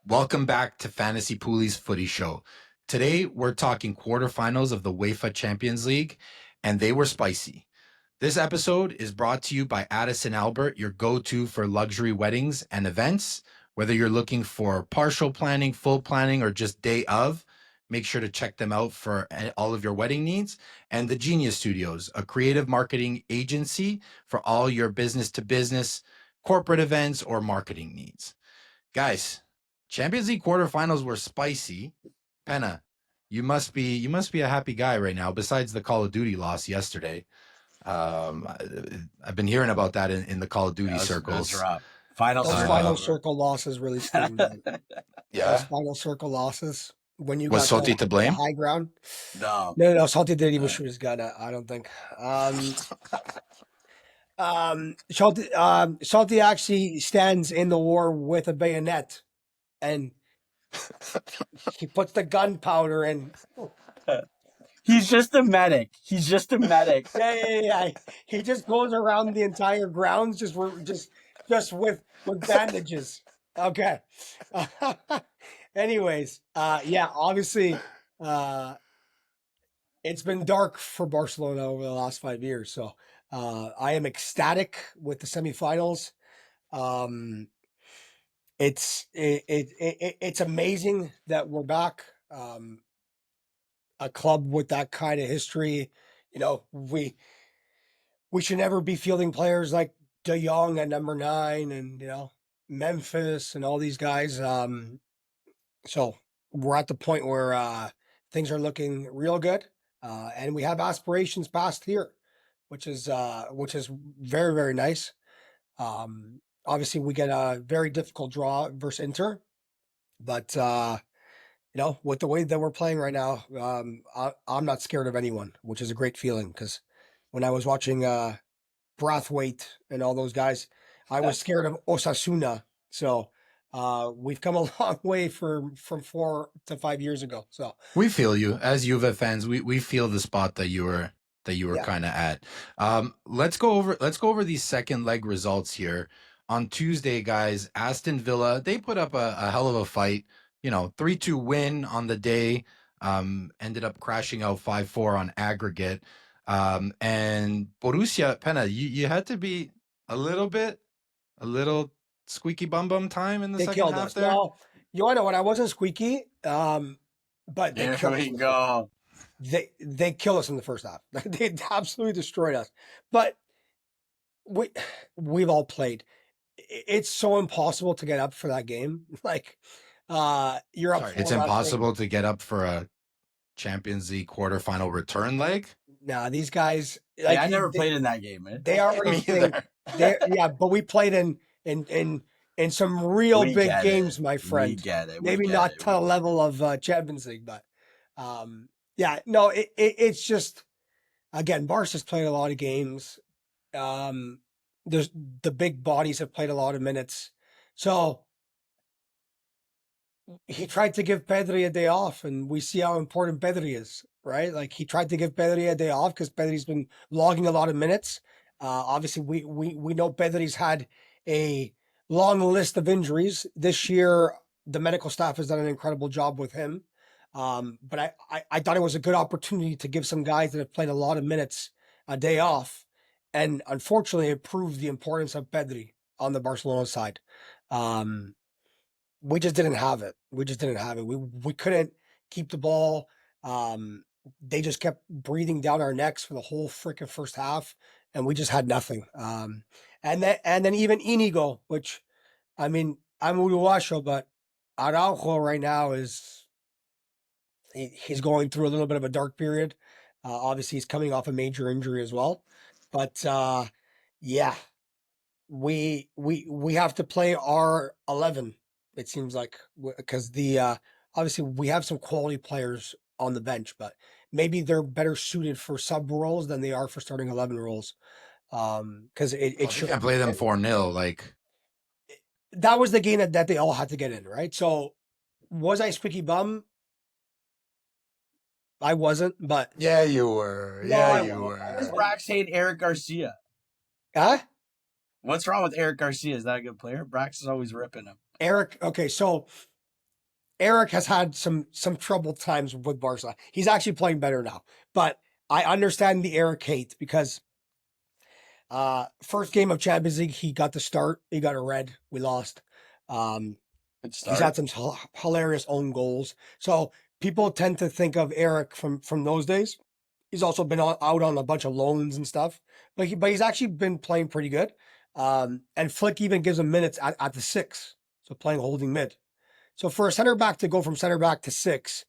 Welcome back to Fantasy Poolies Footy Show. Today, we're talking quarterfinals of the UEFA Champions League, and they were spicy. This episode is brought to you by Addison Albert, your go-to for luxury weddings and events. Whether you're looking for partial planning, full planning, or just day of, make sure to check them out for all of your wedding needs. And the Genius Studios, a creative marketing agency for all your business-to-business, corporate events, or marketing needs. Guys, Champions League quarterfinals were spicy. Penna, you must be a happy guy right now. Besides the Call of Duty loss yesterday, I've been hearing about that in the Call of Duty circles. Those final circle losses really sting. Yeah, those final circle losses when you was got Soti to blame? the high ground. No. Soti didn't even shoot his gun. I don't think. Soti actually stands in the war with a bayonet, and he puts the gunpowder in. He's just a medic. Yeah. He just goes around the entire grounds just with bandages. Okay. Anyways, obviously, it's been dark for Barcelona over the last 5 years. So I am ecstatic with the semifinals. It's amazing that we're back. A club with that kind of history, we should never be fielding players like De Jong at number 9 and, Memphis and all these guys. So we're at the point where things are looking real good. And we have aspirations past here, which is very, very nice. Obviously we get a very difficult draw versus Inter, but, with the way that we're playing right now, I'm not scared of anyone, which is a great feeling. Because when I was watching Brathwaite and all those guys, I was scared of Osasuna. So we've come a long way from 4 to 5 years ago. So we feel you as Juve fans. We feel the spot that you were kind of at. Let's go over these second leg results here. On Tuesday, guys, Aston Villa, they put up a hell of a fight. 3-2 win on the day, ended up crashing out 5-4 on aggregate. And Borussia, Penna, you had to be a little squeaky bum time in the second half there. Well, you know what? I wasn't squeaky, but There we go. They killed us in the first half. They absolutely destroyed us. But we've all played. It's so impossible to get up for that game. You're up. It's impossible to get up for a Champions League quarterfinal return leg. Nah, these guys. I never played in that game, man. They already think. But we played in some real big games, my friend. We get it. Maybe not to the level of Champions League, but it's just, again, Barca's played a lot of games. There's the big bodies have played a lot of minutes, so he tried to give Pedri a day off, and we see how important Pedri is, right? He tried to give Pedri a day off because Pedri's been logging a lot of minutes. Obviously, we know Pedri's had a long list of injuries this year. The medical staff has done an incredible job with him, but I thought it was a good opportunity to give some guys that have played a lot of minutes a day off, and unfortunately, it proved the importance of Pedri on the Barcelona side. We just didn't have it. We couldn't keep the ball. They just kept breathing down our necks for the whole freaking first half, and we just had nothing. And then even Inigo, which, I mean, I'm Uruguayo, but Araujo right now he's going through a little bit of a dark period. Obviously, he's coming off a major injury as well. But we have to play our 11. It seems like, because obviously we have some quality players on the bench, but maybe they're better suited for sub roles than they are for starting 11 roles. Because it should can't play them 4-0. That was the game that they all had to get in, right? So was I squeaky bum? I wasn't, but yeah, you were. You were. Why does Brax hate Eric Garcia? Huh? What's wrong with Eric Garcia? Is that a good player? Brax is always ripping him. Eric, okay, so Eric has had some troubled times with Barca. He's actually playing better now, but I understand the Eric hate because first game of Champions League he got the start. He got a red. We lost. He's had some hilarious own goals. So people tend to think of Eric from those days. He's also been out on a bunch of loans and stuff, but he's actually been playing pretty good. And Flick even gives him minutes at the 6, so playing holding mid. So for a center back to go from center back to 6,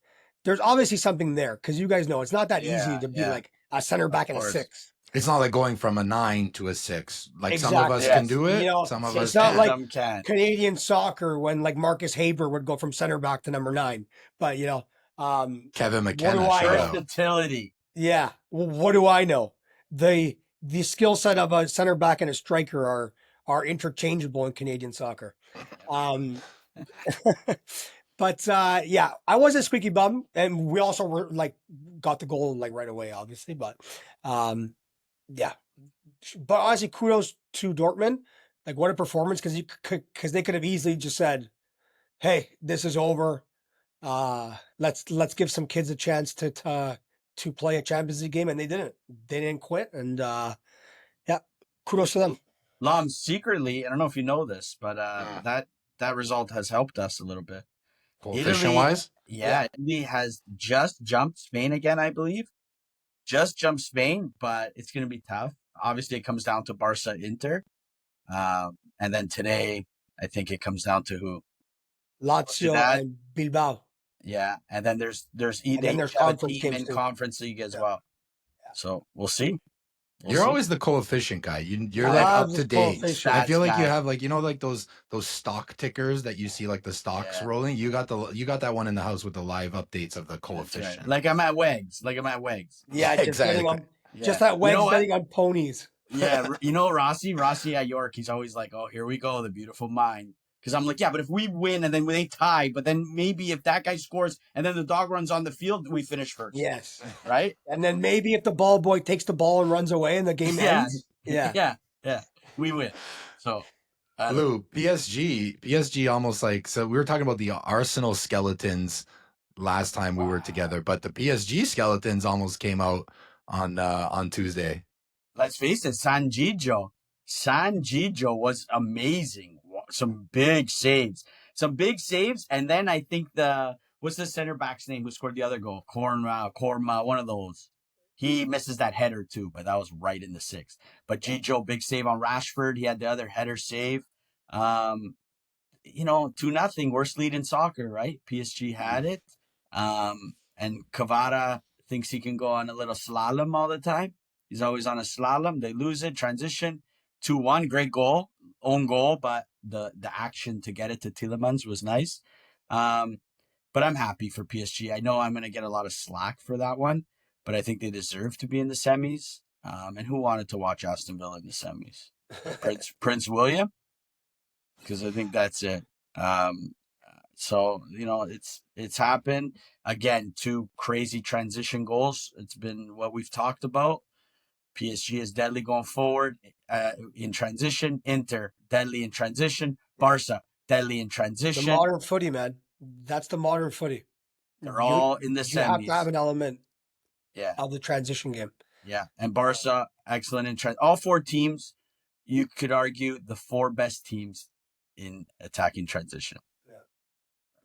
there's obviously something there because you guys know it's not that easy to be like a center back and a 6. It's not like going from a 9 to a 6. Like Exactly. some of us Yes. can do it. You know, some of it's us not can't. like Canadian soccer when like Marcus Haber would go from center back to number 9. But Kevin what do McKenna. I shout know? out. Versatility. Yeah. Well, what do I know? The skill set of a center back and a striker are interchangeable in Canadian soccer. But yeah, I was a squeaky bum, and we also were like got the goal like right away, obviously. But yeah. But honestly, kudos to Dortmund. Like what a performance because they could have easily just said, "Hey, this is over. Let's give some kids a chance to play a Champions League game," and they didn't. They didn't quit, and yeah, kudos to them. Lom, secretly, I don't know if you know this, but that result has helped us a little bit. Coefficient wise? Yeah, Italy has just jumped Spain again, I believe. Just jumped Spain, but it's going to be tough. Obviously, it comes down to Barca Inter. And then today, I think it comes down to who? Lazio and Bilbao. Yeah, and then there's conference team games in too. Conference League as well. Yeah. So we'll see. You're always the coefficient guy. You're like up to date. I feel like you have like like those stock tickers that you see like the stocks rolling. You got that one in the house with the live updates of the coefficient. Right. Like I'm at Wegs. Yeah, exactly. Just that Wegs betting on ponies. Yeah, Rossi at York. He's always like, "Oh, here we go, the beautiful mind." Because I'm like, yeah, but if we win and then they tie, but then maybe if that guy scores and then the dog runs on the field, we finish first. Yes. Right? And then maybe if the ball boy takes the ball and runs away and the game ends. Yeah. We win. So, Lou, PSG almost like, so we were talking about the Arsenal skeletons last time we were together, but the PSG skeletons almost came out on Tuesday. Let's face it, San Gigio was amazing. Some big saves. And then I think what's the center back's name who scored the other goal? Korma, one of those. He misses that header too, but that was right in the 6th. But Gigio, big save on Rashford. He had the other header save. 2-0, worst lead in soccer, right? PSG had it. And Kvara thinks he can go on a little slalom all the time. He's always on a slalom. They lose it. Transition. 2-1. Great goal. Own goal, but the action to get it to Tielemans was nice. But I'm happy for PSG. I know I'm going to get a lot of slack for that one, but I think they deserve to be in the semis. And who wanted to watch Aston Villa in the semis? Prince William? Because I think that's it. So, it's happened. Again, 2 crazy transition goals. It's been what we've talked about. PSG is deadly going forward in transition. Inter, deadly in transition. Barca, deadly in transition. The modern footy, man. That's the modern footy. They're all in the semis. You have to have an element of the transition game. Yeah, and Barca, excellent in all 4 teams. You could argue the 4 best teams in attacking transition. Yeah.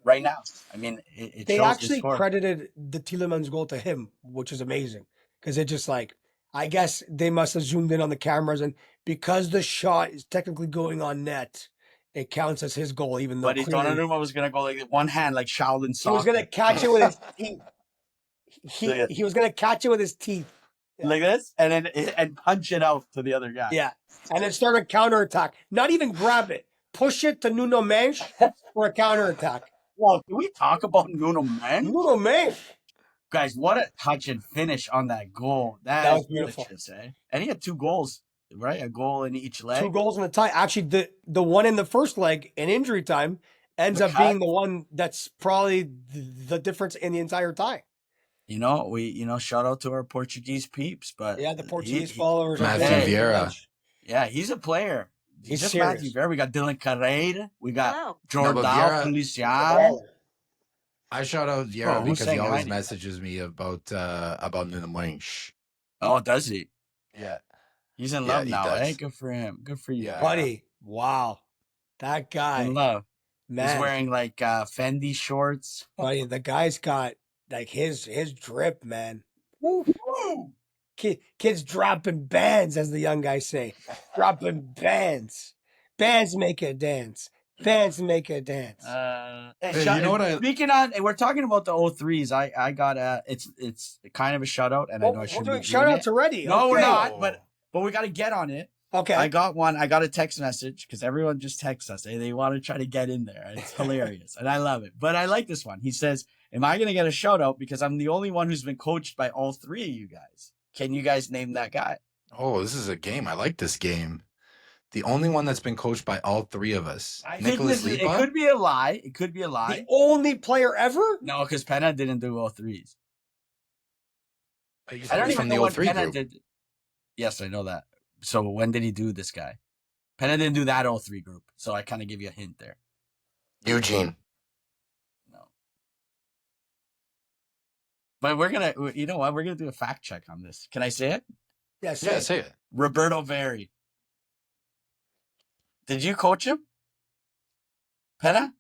Right now. I mean, they actually credited the Tielemans goal to him, which is amazing. Because it just like, I guess they must have zoomed in on the cameras, and because the shot is technically going on net, it counts as his goal, even though. But Donnarumma was going to go like one hand, like Shaolin soccer. He was going to catch it with his teeth. He was going to catch it with his teeth. Yeah. Like this, and punch it out to the other guy. Yeah, and then start a counterattack. Not even grab it. Push it to Nuno Mendes for a counterattack. Well, can we talk about Nuno Mendes? Nuno Mendes. Guys, what a touch and finish on that goal. That was beautiful. And he had 2 goals, right? A goal in each leg. 2 goals in the tie. Actually, the one in the first leg in injury time ends up being the one that's probably the difference in the entire tie. Shout out to our Portuguese peeps, but the Portuguese followers. Matthew Vieira. Yeah, he's a player. He's just serious. Matthew Vieira. We got Dylan Carreira. We got Jordão Feliciano. I shout out Vieira Oh, who's because he saying always hi? messages me about Nuno Mendes. Oh, does he? Yeah. He's in Yeah, love he now, eh? does. Good for him. Good for you. Yeah. Buddy, wow. That guy, In love. He's man. wearing like Fendi shorts. Buddy, the guy's got like his drip, man. Woo. Woo! Kids dropping bands, as the young guys say. Dropping bands. Bands make a dance. Bands make a dance. Hey, you know what Speaking on, we're talking about the 03s. I got it's kind of a shutout, and I know I we're shouldn't doing be shout doing outs it. already. No, we're Okay. not. But we got to get on it. Okay. I got one. I got a text message because everyone just texts us. They want to try to get in there. It's hilarious, and I love it. But I like this one. He says, "Am I going to get a shout out because I'm the only one who's been coached by all three of you guys? Can you guys name that guy?" Oh, this is a game. I like this game. The only one that's been coached by all three of us. I think Nicholas it Lipa? could be a lie. It could be a The lie. only player ever? No, because Penna didn't do all threes. He's I don't from even the know when 03 Penna group. did. Yes, I know that. So when did he do this guy? Penna didn't do that 03 group. So I kind of give you a hint there. Eugene. No. But we're going to, you know what? We're going to do a fact check on this. Can I say it? Yes. Yeah, say it. Roberto Verri. Did you coach him? Penna?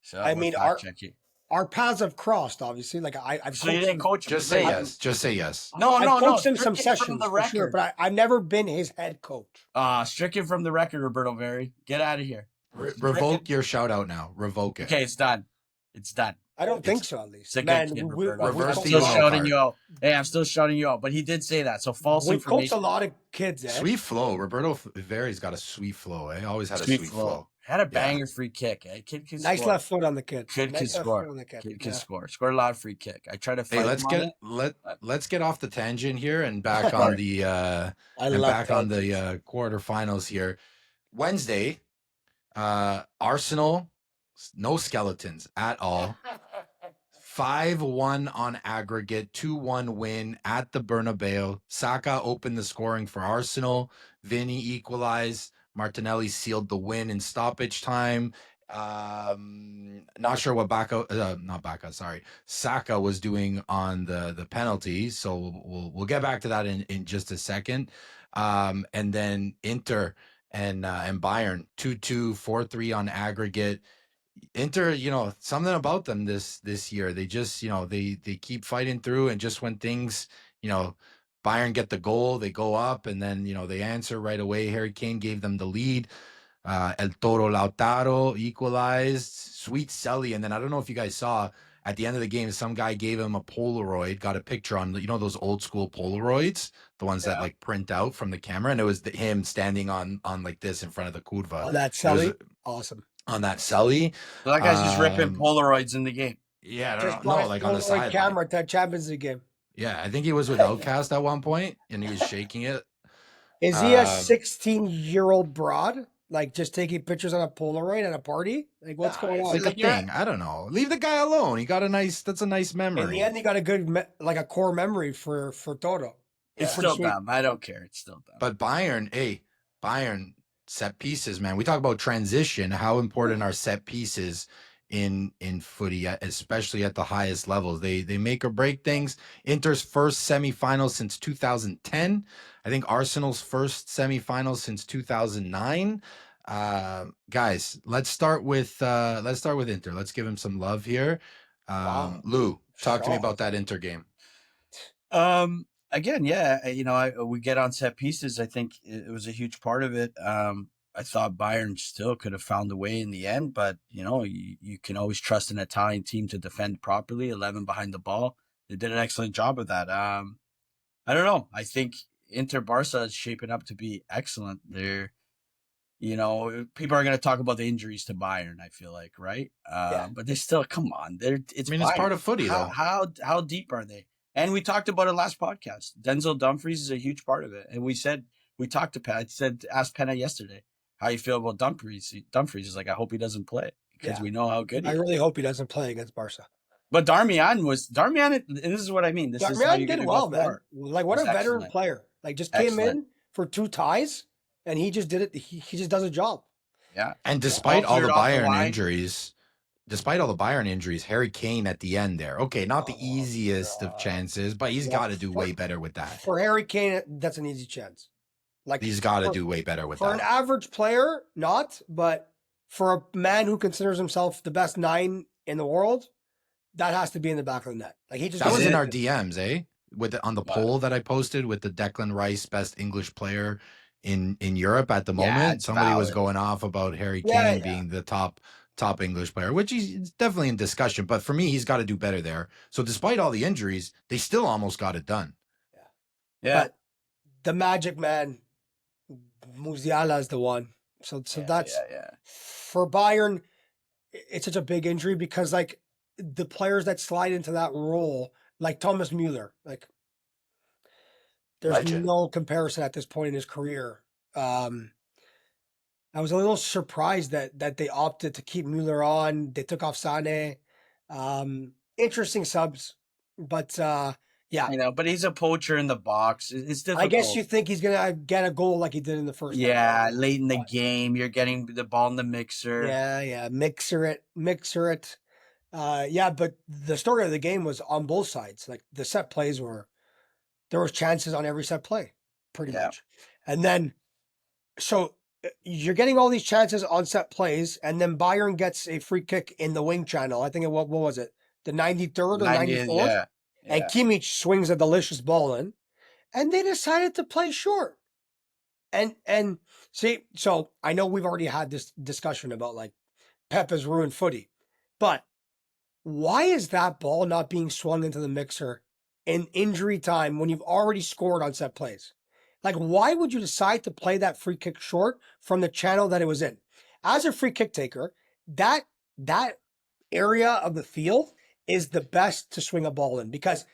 So I we'll mean, fact check you. Our paths have crossed, obviously. Like I've So you didn't coach him? Just say yes. Just say yes. No, no, I've no. coached him some Stricken from sessions the for sure, record. but I've never been his head coach. Stricken from the record, Roberto Verri. Get out of here. Revoke your shout out now. Revoke it. Okay, it's done. It's done. I don't think so, at least. It's a good Man, kid, we- Roberto. reverse I'm the still yellow shouting card. you out. Hey, I'm still shouting you out. But he did say that. So false We've coached information. a lot of kids, eh? Sweet flow. Roberto Veri's got a sweet flow. Always had a sweet flow. Had a banger free kick. Eh? Kid can Nice score. left foot on the kid. Kid Nice can left score. foot on the kid. Kid can Yeah. score. Scored a lot of free kick. I try to fight Hey, let's him on get it. let's get off the tangent here and back on the quarterfinals here. Wednesday, Arsenal, no skeletons at all. 5-1 on aggregate, 2-1 win at the Bernabeu. Saka opened the scoring for Arsenal. Vinny equalized. Martinelli sealed the win in stoppage time. Not sure what Saka was doing on the penalty. So we'll get back to that in just a second. And then Inter and Bayern 2-2, 4-3 on aggregate. Inter, something about them this year. They just, they keep fighting through, and just when things, Bayern get the goal, they go up, and then, they answer right away. Harry Kane gave them the lead. El Toro Lautaro equalized. Sweet Selly. And then I don't know if you guys saw at the end of the game, some guy gave him a Polaroid, got a picture on, those old school Polaroids, the ones that like print out from the camera. And it was him standing on like this in front of the curva. Oh, that's Selly. Awesome. On that Selly. So that guy's just ripping Polaroids in the game. Yeah, Just no, like on the side camera at that Champions League game. Yeah, I think he was with Outcast at one point, and he was shaking it. Is he a 16-year-old broad? Like just taking pictures on a Polaroid at a party? Like what's going on? It's like a thing. I don't know. Leave the guy alone. He got that's a nice memory. In the end, he got a good, a core memory for Toto. It's still dumb. I don't care. It's still dumb. But Bayern set pieces, man. We talk about transition, how important are set pieces in footy, especially at the highest levels. They make or break things. Inter's first semi-final since 2010. I think Arsenal's first semi-final since 2009. Guys, let's start with Inter. Let's give him some love here. Wow. Lou, talk to me about that Inter game. Again, yeah, we get on set pieces. I think it was a huge part of it. I thought Bayern still could have found a way in the end, but you can always trust an Italian team to defend properly, 11 behind the ball. They did an excellent job of that. I don't know. I think Inter Barca is shaping up to be excellent. They're, people are going to talk about the injuries to Bayern, I feel like, right? But they still, come on. It's part of footy, though. How deep are they? And we talked about it last podcast. Denzel Dumfries is a huge part of it. And we talked to Penna. Asked Penna yesterday, how you feel about Dumfries? Dumfries is like, I hope he doesn't play because we know how good he is. I really hope he doesn't play against Barca. But Darmian, and this is what I mean. Darmian did well, man. Like, what a veteran excellent. player. Like, just came in for 2 ties, and he just did it. He just does a job. Yeah. And despite all the Bayern injuries, despite all the Bayern injuries, Harry Kane at the end there. Okay, not the easiest of chances, but he's got to do way better with that. For Harry Kane, that's an easy chance. Like He's got to do way better with for an that. average player, not, but for a man who considers himself the best 9 in the world, that has to be in the back of the net. Like he just That was in doesn't- our DMs, eh? On the poll that I posted with the Declan Rice best English player in Europe at the moment. it's Somebody was valid. going off about Harry Yeah, Kane being the top English player, which he's definitely in discussion. But for me, he's got to do better there. So despite all the injuries, they still almost got it done. Yeah. But the magic man, Musiala is the one. So that's for Bayern. It's such a big injury because like the players that slide into that role, like Thomas Müller, like there's Legend. no comparison at this point in his career. I was a little surprised that they opted to keep Müller on. They took off Sane. Interesting subs, but yeah. I know, but he's a poacher in the box. It's difficult. I guess you think he's gonna get a goal like he did in the first. Yeah, late in the game, you're getting the ball in the mixer. Yeah, mixer it. Yeah, but the story of the game was on both sides. Like the set plays there was chances on every set play, pretty much. And then, so you're getting all these chances on set plays, and then Bayern gets a free kick in the wing channel. I think what was it? The 93rd or 94th? Yeah. And Kimmich swings a delicious ball in, and they decided to play short. And see, so I know we've already had this discussion about like Pep has ruined footy, but why is that ball not being swung into the mixer in injury time when you've already scored on set plays? Like, why would you decide to play that free kick short from the channel that it was in? As a free kick taker, that area of the field is the best to swing a ball in because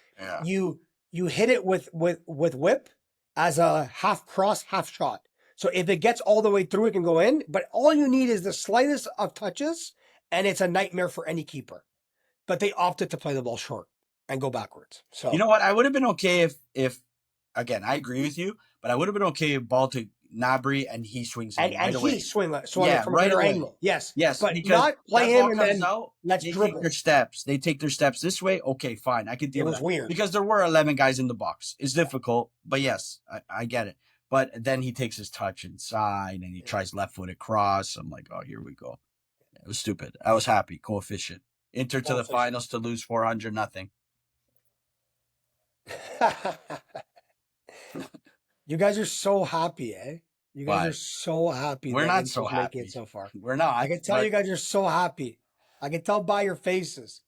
you hit it with whip as a half cross, half shot. So if it gets all the way through, it can go in. But all you need is the slightest of touches, and it's a nightmare for any keeper. But they opted to play the ball short and go backwards. So you know what? I would have been okay if again, I agree with you, but I would have been okay if ball to Gnabry and he swings in and away. he swung from Yeah, a right better away. angle. Yes, But because not play that ball him and comes then out, let's they dribble. take their steps. They take their steps this way. Okay, fine. I could deal It with was that. weird. Because there were 11 guys in the box. It's difficult, but yes, I get it. But then he takes his touch inside and he tries left-footed cross. I'm like, oh, here we go. It was stupid. I was happy. Coefficient. Enter to the finals to lose 400-0. You guys are so happy, eh? You guys Why? are so happy. We're that not Inter's so making happy. it so far. We're not. I can tell you guys are so happy. I can tell by your faces.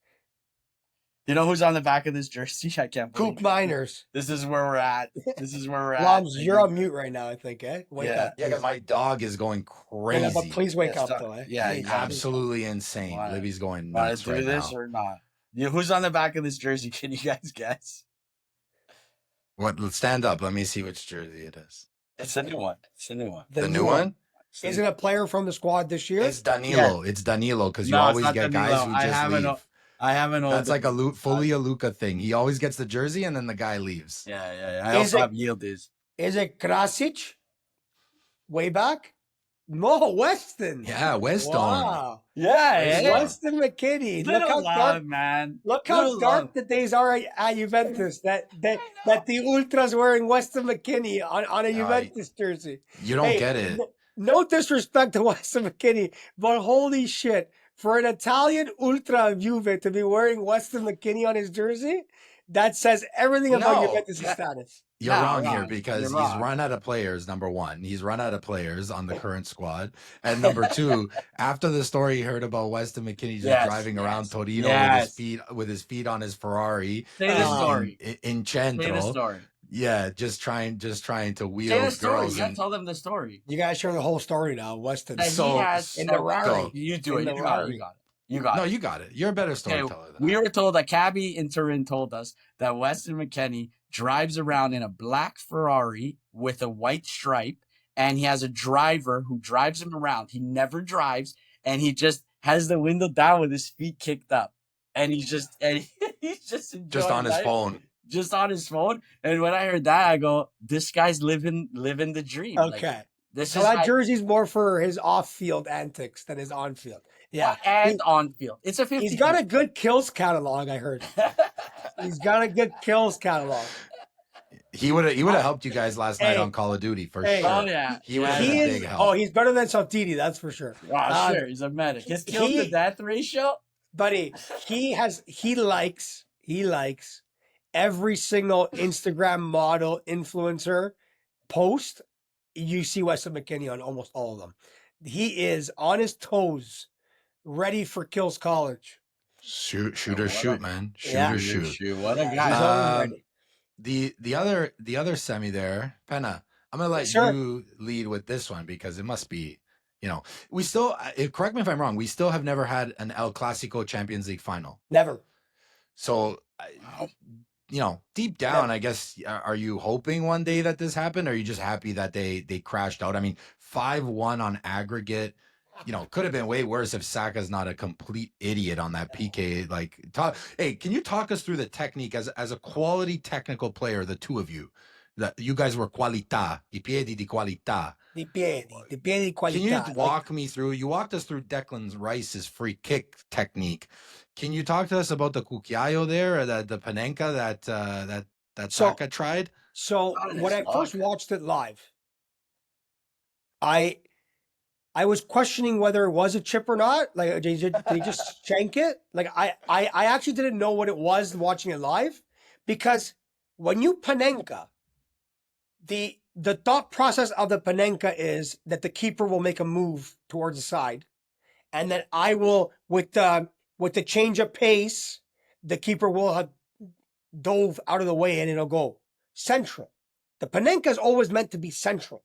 You know who's on the back of this jersey? I can't believe Coop Miners. This is where we're at. This is where we're at. Loms, you're on mute right now, I think, eh? Wake Yeah. up. Yeah, because my dog is going crazy. Yeah, but please wake up, stop. though, eh? Yeah, Please. Absolutely insane. Wanna- Libby's going Want nuts to do right this now. or not? Who's on the back of this jersey? Can you guys guess? What? Let's stand up. Let me see which jersey it is. It's a new one. It's a new one. The new one? Is it a player from the squad this year? It's Danilo. It's Danilo because you No, it's always not get Danilo. guys who I just have an- leave. I have an old. That's like fully a Luca thing. He always gets the jersey and then the guy leaves. Yeah. I also have Yildiz. Is it Krasic? Way back? No, Weston. Yeah, Weston. Wow. Yeah, Yeah. Weston McKinney. Look Little how love, dark. man. Look how Little dark love. the days are at Juventus. That the ultras wearing Weston McKinney on a Juventus jersey. You don't get it. No disrespect to Weston McKinney, but holy shit, for an Italian ultra of Juve to be wearing Weston McKinney on his jersey, that says everything about No. Juventus' status. You're No, wrong here wrong. because You're he's wrong. run out of players, number one. He's run out of players on the current squad. And number two, after the story he heard about Weston McKinney just driving around Torino with his feet on his Ferrari. Say the story. In Say the Centro. story. Yeah, just trying to wheel Say the story. girls. You gotta tell them the story. You guys share the whole story now, Weston. That So- he has in the Rari. Go. You do In it. the You got it. Rari. You got it. You got No, it. you got it. You're a better storyteller than We I. were told that Cabby in Turin told us that Weston McKinney drives around in a black Ferrari with a white stripe, and he has a driver who drives him around. He never drives, and he just has the window down with his feet kicked up, and he's just Just enjoying on his life. phone. Just on his phone. And when I heard that, I go, "This guy's living the dream." Okay. This So is that my, jersey's more for his off-field antics than his on-field. Yeah, and on field. It's a 50. he's got a good kills catalog. I heard he's got a good kills catalog. He would have helped you guys last night Hey, on Call of Duty for hey. sure. Oh, yeah. He would have Yeah. been He a is. big help. Oh, he's better than Saltini, that's for sure. Oh, sure, he's a medic. His kills to death ratio. Buddy, he likes every single Instagram model influencer post. You see Weston McKinney on almost all of them. He is on his toes, ready for Kills College. Shoot, man. Yeah. Shoot. What a He's guy. always ready. The other semi there, Penna. I'm gonna let Sure. you lead with this one because it must be, we still. Correct me if I'm wrong. We still have never had an El Clasico Champions League final. Never. So, deep down, I guess, are you hoping one day that this happened? Or are you just happy that they crashed out? I mean, 5-1 on aggregate. Could have been way worse if Saka's not a complete idiot on that PK. Hey, can you talk us through the technique as a quality technical player, the two of you? That you guys were qualità, I piedi di qualità. Di piedi qualità. Can you walk me through? You walked us through Declan Rice's free kick technique. Can you talk to us about the cucchiaio there, or the Panenka that Saka tried? So when I first watched it live, I was questioning whether it was a chip or not. Like, did he just shank it? Like, I actually didn't know what it was watching it live, because when you Panenka, the thought process of the Panenka is that the keeper will make a move towards the side, and then I will, with the change of pace, the keeper will have dove out of the way and it'll go central. The Panenka is always meant to be central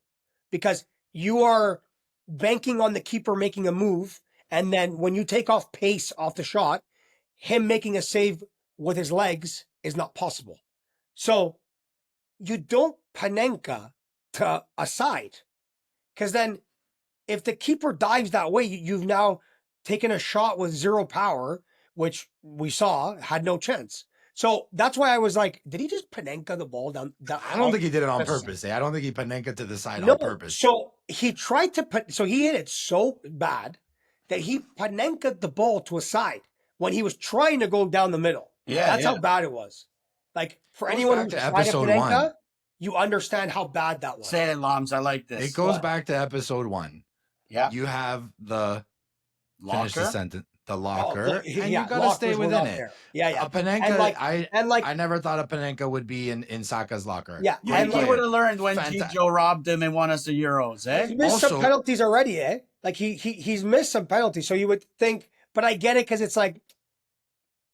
because you are banking on the keeper making a move, and then when you take off pace off the shot, him making a save with his legs is not possible. So you don't Panenka to a side, because then if the keeper dives that way, you've now taken a shot with zero power, which we saw had no chance. So that's why I was like, did he just Panenka the ball down? I don't think he did it on purpose. I don't think he Panenka to the side No, on purpose. so he tried to put, so he hit it so bad that he Panenka the ball to a side when he was trying to go down the middle. Yeah, That's how bad it was. Like, for Goes anyone back who's to tried a episode Panenka, 1. you understand how bad that was. Say it, Loms. I like this. It goes back to episode 1. Yeah. You have the finish the Locker. sentence. The locker, and yeah, you gotta stay lockers were within not it. there. Yeah. A Panenka, And like, I never thought a Panenka would be in Saka's locker. Yeah, You and think he like, would have learned when Tijo robbed him and won us the Euros, eh? he's missed some penalties already, eh? Like he's missed some penalties, so you would think, but I get it because it's like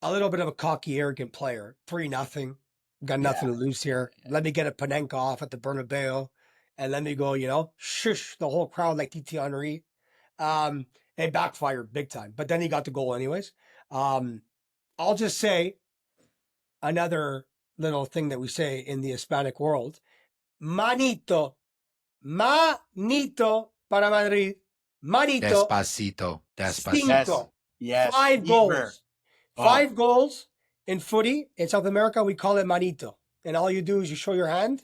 a little bit of a cocky, arrogant player. 3-0, got nothing to lose here. Let me get a Panenka off at the Bernabeu, and let me go, shush the whole crowd like Titi Henry. It backfired big time, but then he got the goal anyways. I'll just say another little thing that we say in the Hispanic world: manito para Madrid, manito, Despacito. cinco. Yes. 5 goals. Oh. 5 goals in footy. In South America, we call it manito, and all you do is you show your hand.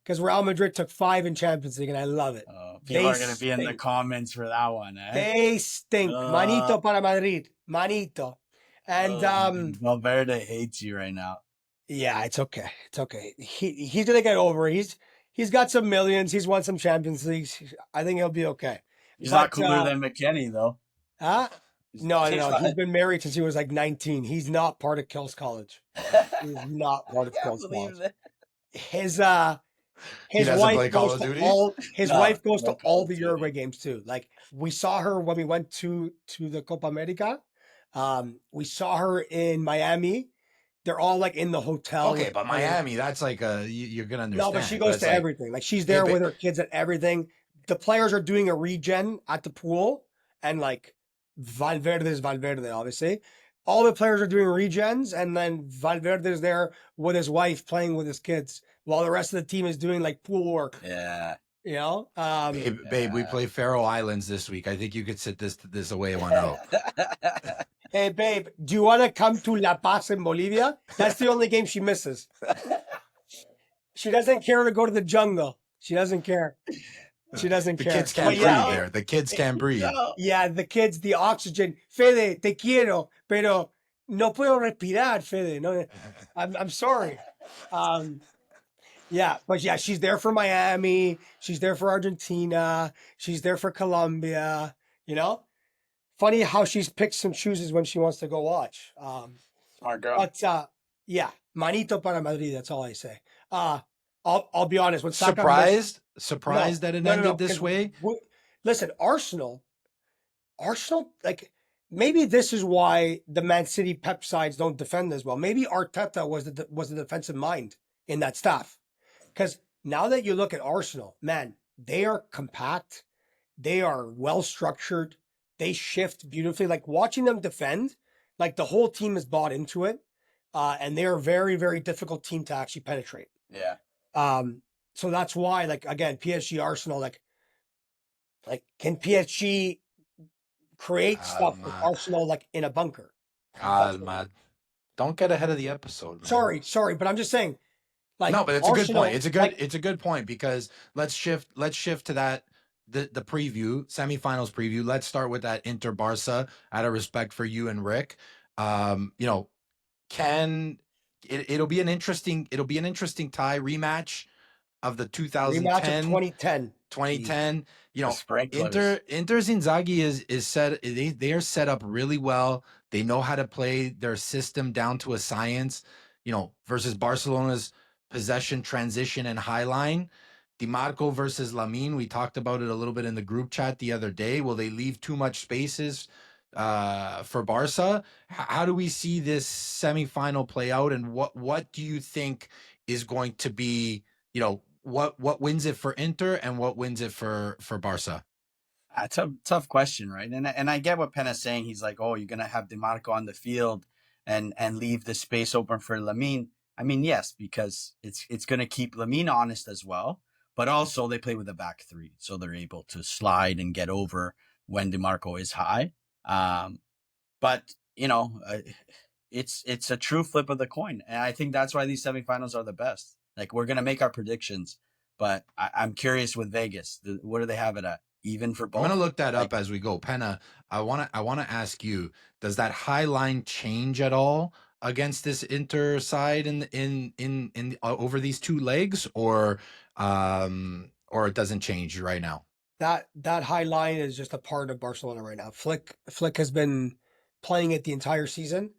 Because Real Madrid took 5 in Champions League, and I love it. People are going to be in the comments for that one, eh? They stink. Manito para Madrid. Manito. And Valverde hates you right now. yeah, it's okay. It's okay. He's gonna get over it. He's got some millions. He's won some Champions Leagues. I think he'll be okay. He's not cooler than McKennie, though. Huh? No. He's been married since he was like 19. He's not part of Kills College. He's not part of Kills College. His wife goes to all the Uruguay games too. Like, we saw her when we went to the Copa America. We saw her in Miami. They're all like in the hotel. Okay, but Miami, that's like you're gonna understand. No, but she goes to everything. Like, she's there with her kids at everything. The players are doing a regen at the pool, and like Valverde is Valverde, obviously. All the players are doing regens, and then Valverde is there with his wife playing with his kids, while the rest of the team is doing like pool work. Yeah. Babe, we play Faroe Islands this week. I think you could sit this away 1-0. Hey, babe, do you want to come to La Paz in Bolivia? That's the only game she misses. She doesn't care to go to the jungle. She doesn't care. She doesn't The care. kids can't But breathe yeah, there. The kids can't breathe. yeah, the kids, the oxygen. Fede, te quiero, pero no puedo respirar, Fede. No, I'm sorry. Yeah, but yeah, she's there for Miami. She's there for Argentina. She's there for Colombia. You know, funny how she's picked some chooses when she wants to go watch. Smart girl. But yeah, manito para Madrid. That's all I say. I'll be honest. When Saka missed, Surprised that it ended this way. Listen, Arsenal, like maybe this is why the Man City Pep sides don't defend as well. Maybe Arteta was the defensive mind in that staff. Because now that you look at Arsenal, man, they are compact. They are well structured. They shift beautifully. Like watching them defend, like the whole team is bought into it. And they're a very, very difficult team to actually penetrate. Yeah. So that's why, like, again, PSG Arsenal, like can PSG create stuff with Arsenal like in a bunker? Calma. Don't get ahead of the episode, man. Sorry, but I'm just saying. Like, no, but it's Arsenal, a good point. It's a good point because let's shift to that the preview, semifinals preview. Let's start with that Inter Barca out of respect for you and Rick. You know, it'll be an interesting tie rematch of the 2010 rematch of 2010. 2010. You know, sprinklers. Inter's Inzaghi is set. They are set up really well. They know how to play their system down to a science. You know, versus Barcelona's possession, transition, and high line. DiMarco versus Lamine. We talked about it a little bit in the group chat the other day. Will they leave too much spaces for Barca? How do we see this semifinal play out, and what do you think is going to be, you know, what wins it for Inter and what wins it for Barca? That's a tough question, right? And I get what Penna's saying. He's like, oh, you're gonna have DiMarco on the field and leave the space open for Lamine. I mean, yes, because it's gonna keep Lamine honest as well, but also they play with a back three, so they're able to slide and get over when DiMarco is high. But you know, it's a true flip of the coin, and I think that's why these semifinals are the best. Like, we're gonna make our predictions, but I'm curious with Vegas. What do they have it at? Even for both? I'm gonna look that up as we go. Penna, I wanna ask you, does that high line change at all against this Inter side in over these two legs, or it doesn't change right now? That high line is just a part of Barcelona right now. Flick has been playing it the entire season.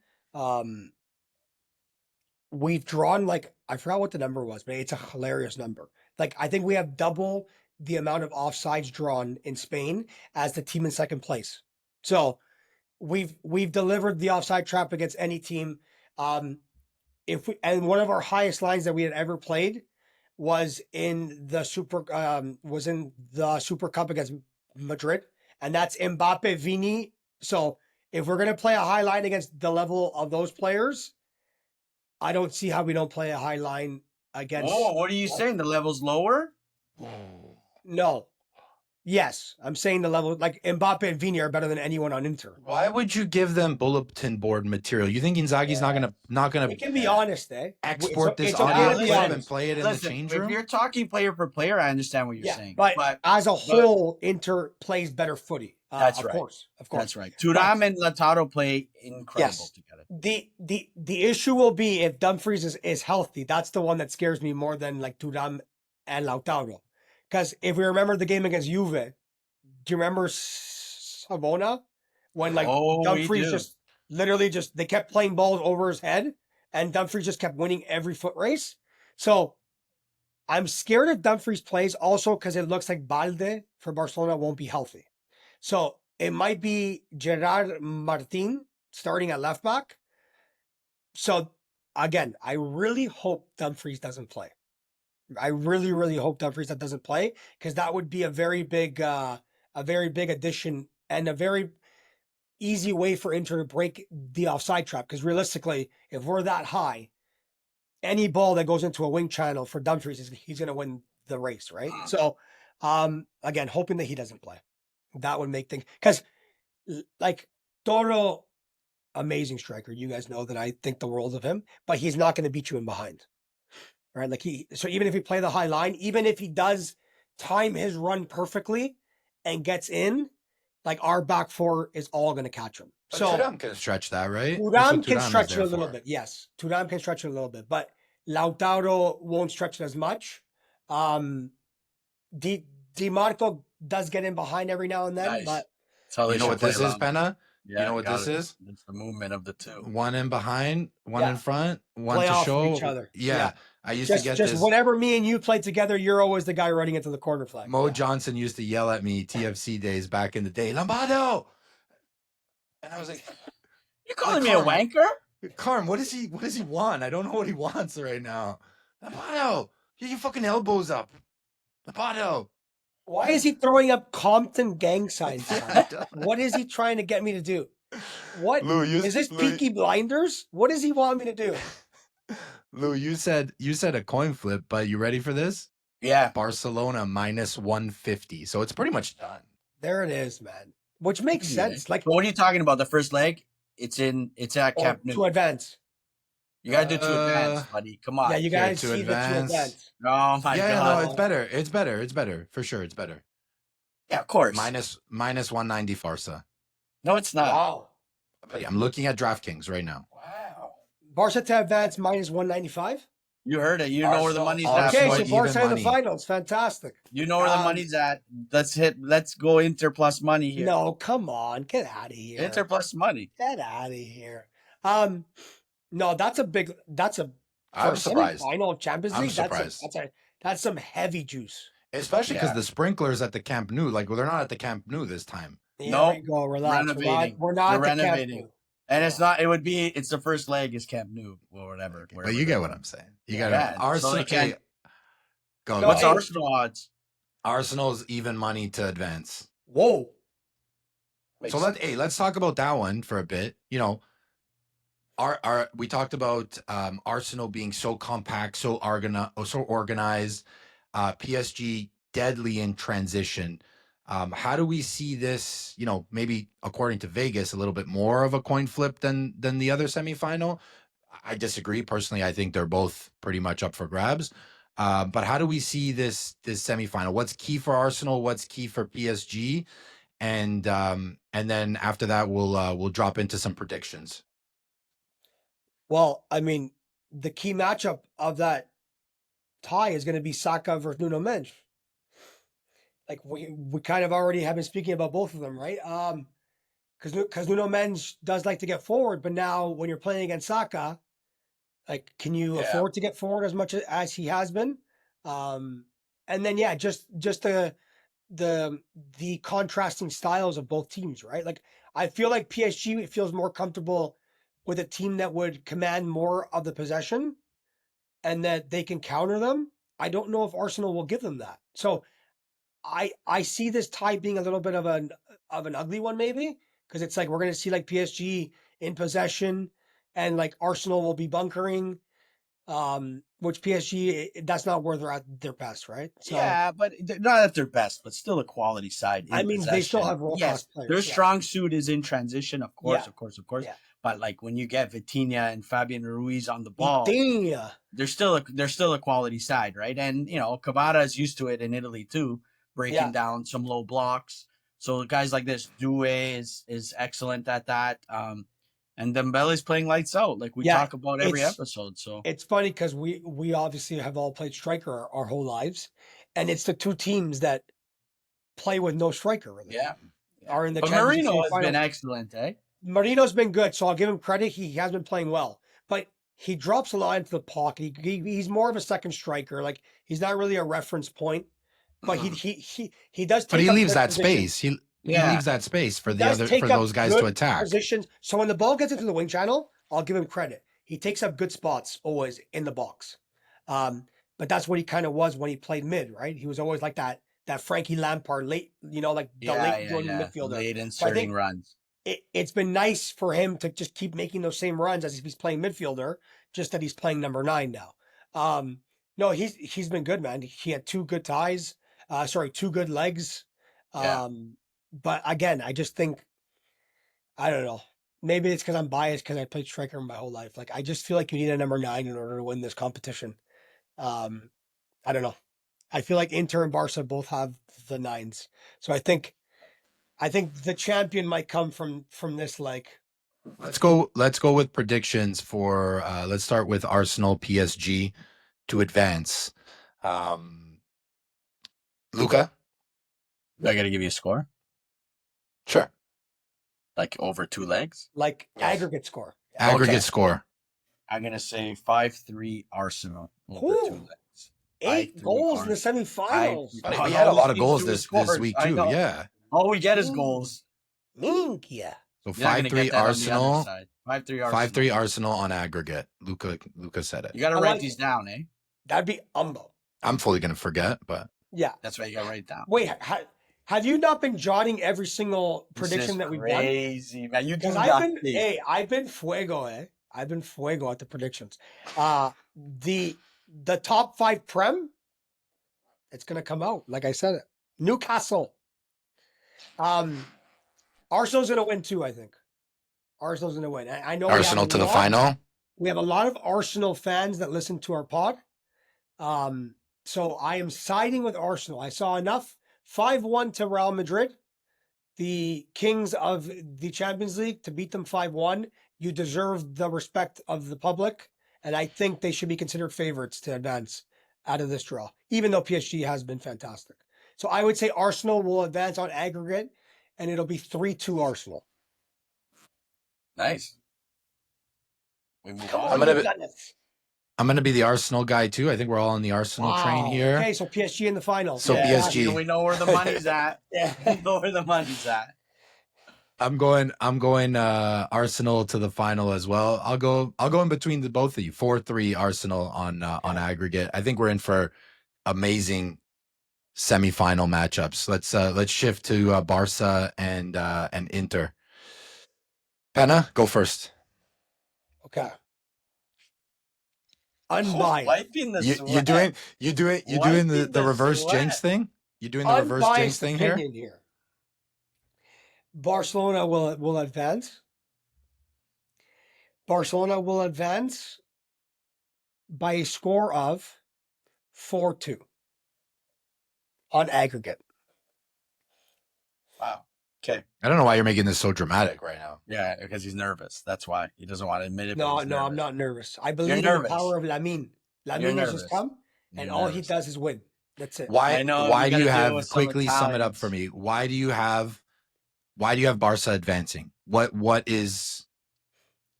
We've drawn, like, I forgot what the number was, but it's a hilarious number. Like, I think we have double the amount of offsides drawn in Spain as the team in second place. So we've delivered the offside trap against any team. And one of our highest lines that we had ever played was in the Super Cup against Madrid, and that's Mbappe, Vini. So if we're gonna play a high line against the level of those players, I don't see how we don't play a high line against. Oh, what are you saying? The level's lower? No. Yes, I'm saying the level, like Mbappe and Vini are better than anyone on Inter. Why would you give them bulletin board material? You think Inzaghi's not gonna? We can be honest, eh? Export this okay audio to be clip honest. and play it in the change If room. you're talking player for player, I understand what you're saying. But as a whole, Inter plays better footy. That's of right. course. That's right. Thuram and Lautaro play incredible together. The issue will be if Dumfries is healthy. That's the one that scares me more than like Thuram and Lautaro. Because if we remember the game against Juve, do you remember Savona? When like Dumfries just literally they kept playing balls over his head and Dumfries just kept winning every foot race. So I'm scared if Dumfries plays also because it looks like Balde for Barcelona won't be healthy. So it might be Gerard Martin starting at left back. So again, I really hope Dumfries doesn't play. I really, really hope Dumfries doesn't play because that would be a very big addition and a very easy way for Inter to break the offside trap. Because realistically, if we're that high, any ball that goes into a wing channel for Dumfries, he's going to win the race, right? So, again, hoping that he doesn't play. That would make things, because like Toro, amazing striker. You guys know that I think the world of him, but he's not going to beat you in behind. Right? So even if he play the high line, even if he does time his run perfectly and gets in, like our back four is all going to catch him. But So Thuram can stretch that, right? That's what Thuram can Thuram is stretch it there a little for. bit. Yes, Thuram can stretch it a little bit, but Lautaro won't stretch it as much. Di Marco does get in behind every now and then, Nice. but That's how they You know should what play this is, along. Penna? Yeah, You know what got this it. is? It's the movement of the two. One in behind, one Yeah. in front, one play to off of show. each other. Yeah. I used to get Just this. whenever me and you play together, you're always the guy running into the corner flag. Mo Yeah. Johnson used to yell at me TFC days back in the day, Lombardo. And I was like, You calling me a wanker? Carm, what does he want? I don't know what he wants right now. Lombardo, get your fucking elbows up. Lombardo. Why is he throwing up Compton gang signs? I don't know. What is he trying to get me to do? What Lou, is this? Peaky Blinders? What does he want me to do? Lou, you said a coin flip, but you ready for this? Yeah. Barcelona minus 150. So it's pretty much done. There it is, man. Which makes sense. Like, But what are you talking about? The first leg? It's at Camp Nou. to advance. You gotta do to advance, buddy. Come on. Yeah, you guys to see the to advance. advance. Oh my Yeah, god. no, it's better. It's better. It's better. For sure, it's better. Yeah, of course. Minus 190 Farsa. No, it's not. Wow. But yeah, I'm looking at DraftKings right now. Wow. Barca to advance minus 195. You heard it. You know where the money's at. Okay, Arsenal so even Barca in the money. finals. Fantastic. You know where the money's at. Let's go Inter plus money here. No, come on. Get out of here. Inter plus money. Get out of here. No, that's I'm surprised. Final of Champions I'm League. surprised. That's some heavy juice. Especially because Yeah. the sprinklers at the Camp Nou, like, well, they're not at the Camp Nou this time. Here No, we go. Relax. renovating. We're not They're at the Camp renovating. Nou. And it's the first leg is Camp Nou or whatever. But you get what I'm saying. You got Yeah, Arsenal. so they can't- Go. What's hey. Arsenal odds? Arsenal's even money to advance. Whoa. So let's talk about that one for a bit. You know, we talked about Arsenal being so compact, so organized. PSG deadly in transition. How do we see this? You know, maybe according to Vegas, a little bit more of a coin flip than the other semifinal. I disagree personally. I think they're both pretty much up for grabs. But how do we see this semifinal? What's key for Arsenal? What's key for PSG? And then after that, we'll drop into some predictions. Well, I mean, the key matchup of that tie is going to be Saka versus Nuno Mendes. Like we kind of already have been speaking about both of them, right? Because Nuno Mendes does like to get forward, but now when you're playing against Saka, like, can you afford to get forward as much as he has been? And then just the contrasting styles of both teams, right? Like I feel like PSG feels more comfortable with a team that would command more of the possession and that they can counter them. I don't know if Arsenal will give them that. So I see this tie being a little bit of an ugly one, maybe, because it's like we're going to see like PSG in possession and like Arsenal will be bunkering, which PSG, that's not where they're at their best, right? So, yeah, but they're not at their best, but still a quality side. I mean, they still have world-class players. Their yeah. strong suit is in transition, of course, Yeah. of course. Yeah. But like when you get Vitinha and Fabian Ruiz on the ball, Vitinha. they're still a quality side, right? And you know, Cavada is used to it in Italy too, breaking down some low blocks. So guys like this, Due is excellent at that. And Dembele's playing lights out, like we talk about every episode. So it's funny because we obviously have all played striker our whole lives, and it's the two teams that play with no striker. Really. Yeah. Are in the. But Marino has been excellent, eh? Marino's been good, so I'll give him credit. He has been playing well, but he drops a lot into the pocket. He's more of a second striker. Like he's not really a reference point, but he does. But he leaves that positions. space. He leaves that space for He those guys to attack. Positions. So when the ball gets into the wing channel, I'll give him credit. He takes up good spots always in the box. But that's what he kind of was when he played mid, right? He was always like that Frankie Lampard late, like the late midfielder. Late inserting runs. It's been nice for him to just keep making those same runs as if he's playing midfielder, just that he's playing number 9 now. No, he's been good, man. He had 2 good ties. 2 good legs. But again, I just think, I don't know. Maybe it's because I'm biased because I played striker my whole life. Like I just feel like you need a number 9 in order to win this competition. I don't know. I feel like Inter and Barca both have the 9s. So I think the champion might come from this leg. Let's go with predictions for let's start with Arsenal PSG to advance. Luca? I got to give you a score? Sure. Like over 2 legs? Like aggregate score. Aggregate score. I'm going to say 5-3 Arsenal over Ooh. 2 legs. 8 goals in the semifinals. We had a lot of goals this week too. Yeah. All we get is goals. Minkia. So You're not gonna 5-3 get that on the other Arsenal. side. 5-3 Arsenal. 5-3 Arsenal on aggregate. Luca said it. You got to I write like these it. down, eh? That'd be umbo. I'm fully gonna forget, but Yeah. That's why you got to write it down. Wait, have you not been jotting every single prediction that we've done? Crazy, man. You do Because I've been fuego, I've been fuego at the predictions. The top 5 Prem, it's gonna come out. Like I said, Newcastle. Arsenal's gonna win too, I think. Arsenal's gonna win. I know Arsenal to the final. We have a lot of Arsenal fans that listen to our pod. So I am siding with Arsenal. I saw enough. 5-1 to Real Madrid, the kings of the Champions League, to beat them 5-1. You deserve the respect of the public, and I think they should be considered favorites to advance out of this draw, even though PSG has been fantastic. So I would say Arsenal will advance on aggregate, and it'll be 3-2 Arsenal. Nice. We move Come on. on, I'm gonna be the Arsenal guy too. I think we're all on the Arsenal train here. Okay, so PSG in the final. So PSG. We know where the money's at. Yeah. We know where the money's at. I'm going Arsenal to the final as well. I'll go in between the both of you. 4-3 Arsenal on aggregate. I think we're in for amazing semi-final matchups. Let's shift to Barca and Inter. Penna, go first. Okay. Unbiased. Wiping the You're sweat. doing the the reverse sweat. jinx thing? You're doing the reverse jinx Unbiased thing here? opinion here. Barcelona will advance. Barcelona will advance by a score of 4-2 on aggregate. Wow. Okay. I don't know why you're making this so dramatic right now. Yeah, because he's nervous. That's why he doesn't want to admit it. No, but he's I'm nervous. not nervous. I believe in You're the nervous. power of Lamine. Lamine has just nervous. come, and You're all he nervous. does is win. That's it. Why I know, why you do you gotta deal have with some quickly sum it up Italians. for me? Why do you have Barca advancing? What is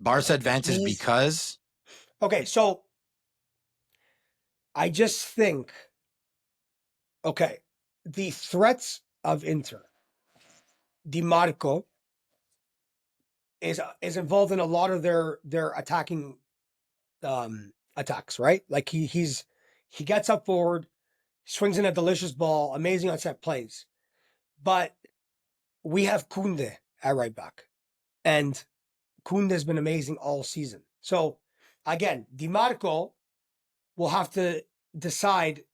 Barca advances He's- because Okay, so I just think, okay, the threats of Inter, Di Marco is involved in a lot of their attacking attacks, right? Like he gets up forward, swings in a delicious ball, amazing on set plays. But we have Kunde at right back, and Kunde has been amazing all season. So again, Di Marco will have to decide,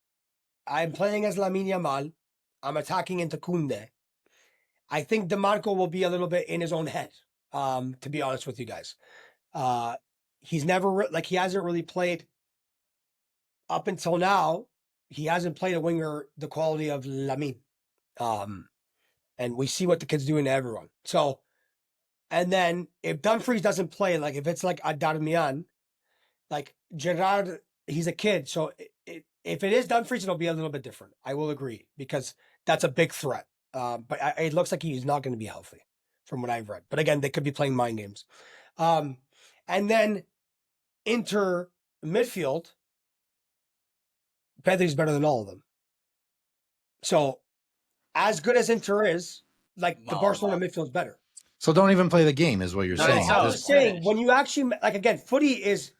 I'm playing as Lamine Yamal, I'm attacking into Kunde. I think Di Marco will be a little bit in his own head, to be honest with you guys. He's never, he hasn't really played, up until now, he hasn't played a winger the quality of Lamine. And we see what the kid's doing to everyone. So, and then if Dumfries doesn't play, like if it's like Darmian, like Gerard, he's a kid. So if it is Dumfries, it'll be a little bit different. I will agree, because that's a big threat. But it looks like he's not going to be healthy from what I've read. But again, they could be playing mind games. And then Inter midfield, Pedri's better than all of them. So as good as Inter is, like the Barcelona midfield's better. so don't even play the game is what you're No, saying. no, at I'm this just point. saying, when you actually, like again, footy is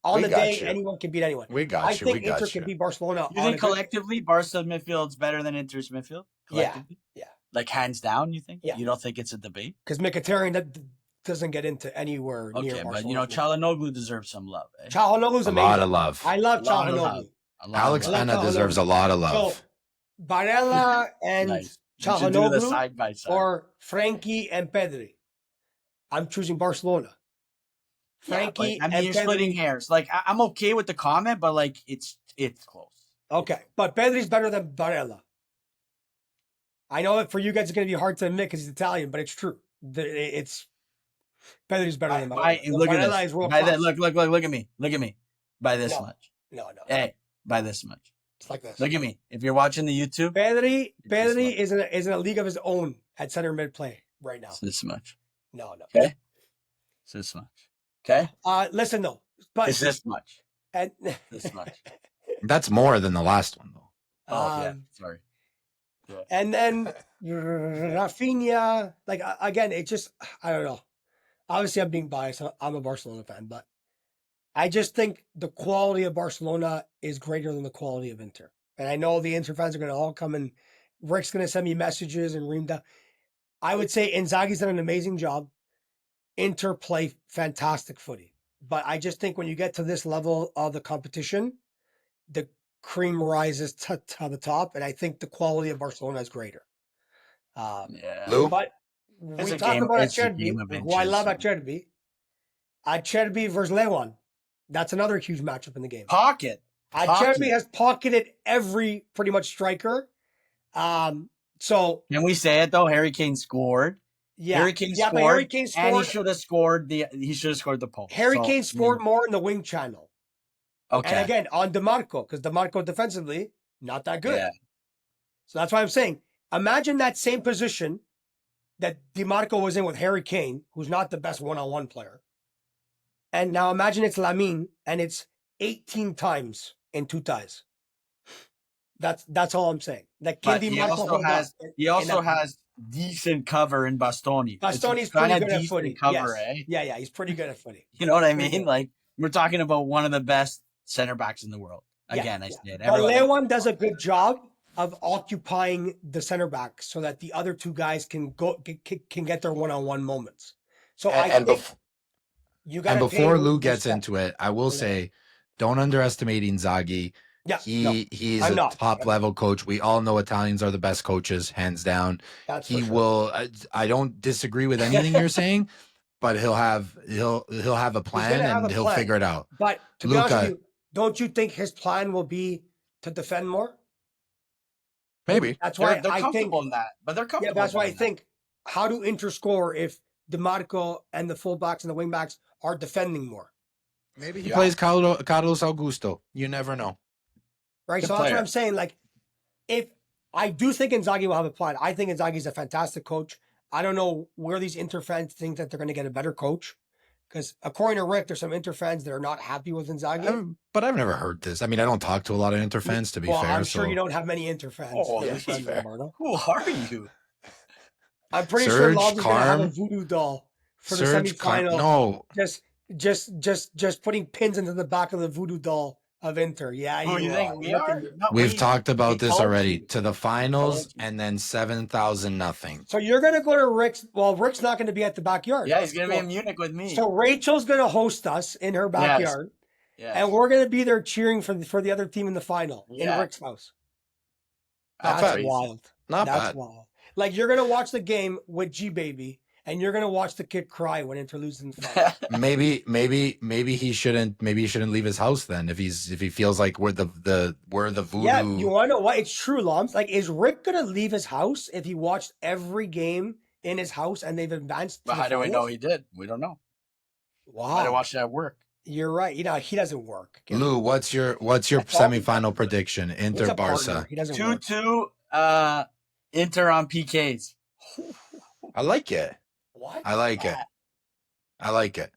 on We the got day, you. anyone can beat anyone. We got I you. think We got Inter you. can beat Barcelona. You think collectively Barca midfield's better than Inter's midfield? Collectively? Yeah. Like hands down, you think? Yeah. You don't think it's a debate? Because Mkhitaryan that doesn't get into anywhere near Okay, Barcelona. but Çalhanoğlu deserves some love. Eh? Çalhanoğlu's A amazing. lot of love. I love A lot of Çalhanoğlu. love. A lot Alex of love. Penna deserves a lot of love. So Barella and Nice. You should do the Çalhanoğlu side by side. or Frankie and Pedri. I'm choosing Barcelona. Frankie I mean, and you're Pedri. splitting hairs. Like I'm okay with the comment, but like it's close. Okay, but Pedri's better than Barella. I know that for you guys it's going to be hard to admit because he's Italian, but it's true. It's Pedri's better than Barella. Look at Barella this. is world By class. that, look at me. Look at me. By this much. No. Hey, by this much. It's like this. Look at me. If you're watching the YouTube, Pedri this is in a league of his own at center mid play right now. it's this much. No. Okay? It's this much. Okay? Listen though, but It's this much. and, This much. That's more than the last one, though. Oh, yeah. Sorry. Yeah. And then Rafinha, like again, it just I don't know. Obviously, I'm being biased. I'm a Barcelona fan, but I just think the quality of Barcelona is greater than the quality of Inter. And I know the Inter fans are going to all come and Rick's going to send me messages and ream down. I would say Inzaghi's done an amazing job. Inter play fantastic footy. But I just think when you get to this level of the competition, the cream rises to the top. And I think the quality of Barcelona is greater. Lou? But It's we a talk game- about it's a Acerbi, game of who I love inches. Acerbi. Acerbi versus Lewan. That's another huge matchup in the game. Pocket. Acerbi has pocketed every pretty much striker. So Can we say it though? Harry Kane scored. yeah, Harry Kane yeah, scored. but Harry Kane And he scored. should have scored the post. Harry So, Kane scored more in the wing channel. Okay. And again, on DeMarco, because DeMarco defensively, not that good. Yeah. So that's why I'm saying, imagine that same position that DeMarco was in with Harry Kane, who's not the best one-on-one player. And now imagine it's Lamine, and it's 18 times in 2 ties. That's all I'm saying. That But Kindi he Marco also hold has up he in also that- has decent cover in Bastoni. Bastoni's It's pretty kinda good at decent footy. cover, Yes. eh? Yeah, he's pretty good at footy. You know what I Pretty mean? good. Like we're talking about one of the best center backs in the world. Yeah, Again, I yeah. said But everybody. Lewan does a good job of occupying the center back so that the other 2 guys can get their one-on-one moments. So I And, think bef- you got and to before Lou gets into it, I will Yeah. say, don't underestimate Inzaghi. Yeah, He's I'm a not. top level coach. We all know Italians are the best coaches, hands down. That's He for sure. will. I don't disagree with anything you're saying, but he'll have a plan have and a he'll plan. figure it out. But to be honest Luca. with you, don't you think his plan will be to defend more? Maybe. That's why They're I think. comfortable in that, but they're Yeah, comfortable. that's why I doing that. think. How do Inter score if DeMarco and the fullbacks and the wingbacks are defending more? Maybe he Yeah. plays Carlos Augusto. You never know. Right. Good So that's player. what I'm saying. Like, if I do think Inzaghi will have a plan, I think Inzaghi's a fantastic coach. I don't know where these Inter fans think that they're going to get a better coach. Because according to Rick, there's some Inter fans that are not happy with Inzaghi. But I've never heard this. I mean, I don't talk to a lot of Inter fans, to be well, fair. I'm sure so you don't have many Inter fans. Oh, that are that's friends with fair. Roberto. Who are you? I'm pretty Serge, sure Lobby's going to have a Carm, voodoo doll for the Serge, semifinal. no. Just putting pins into the back of the voodoo doll of Inter. Yeah, Who do you think we are? No, We've talked about this told already. you. To the finals Told you. and then 7,000 nothing. So you're going to go to Rick's. Well, Rick's not going to be at the backyard. Yeah, he's gonna be So- in Munich with me. So Rachel's going to host us in her backyard, Yes. and we're going to be there cheering for the other team in the final in Yeah. Rick's house. Not That's bad. wild. Not That's bad. wild. Like you're going to watch the game with G Baby, and you're going to watch the kid cry when Inter loses in the final. Maybe he shouldn't leave his house then if he feels like we're the voodoo. Yeah, you want to know what? It's true, Loms. Like, is Rick going to leave his house if he watched every game in his house and they've advanced? But how do we know he did? We don't know. Wow, Might have watched it at work. you're right. You know, he doesn't work. Lou, what's your semifinal prediction? He's Inter a partner. Barca. He doesn't work. 2-2, Inter on PKs. I like it. What? I like it. I like it.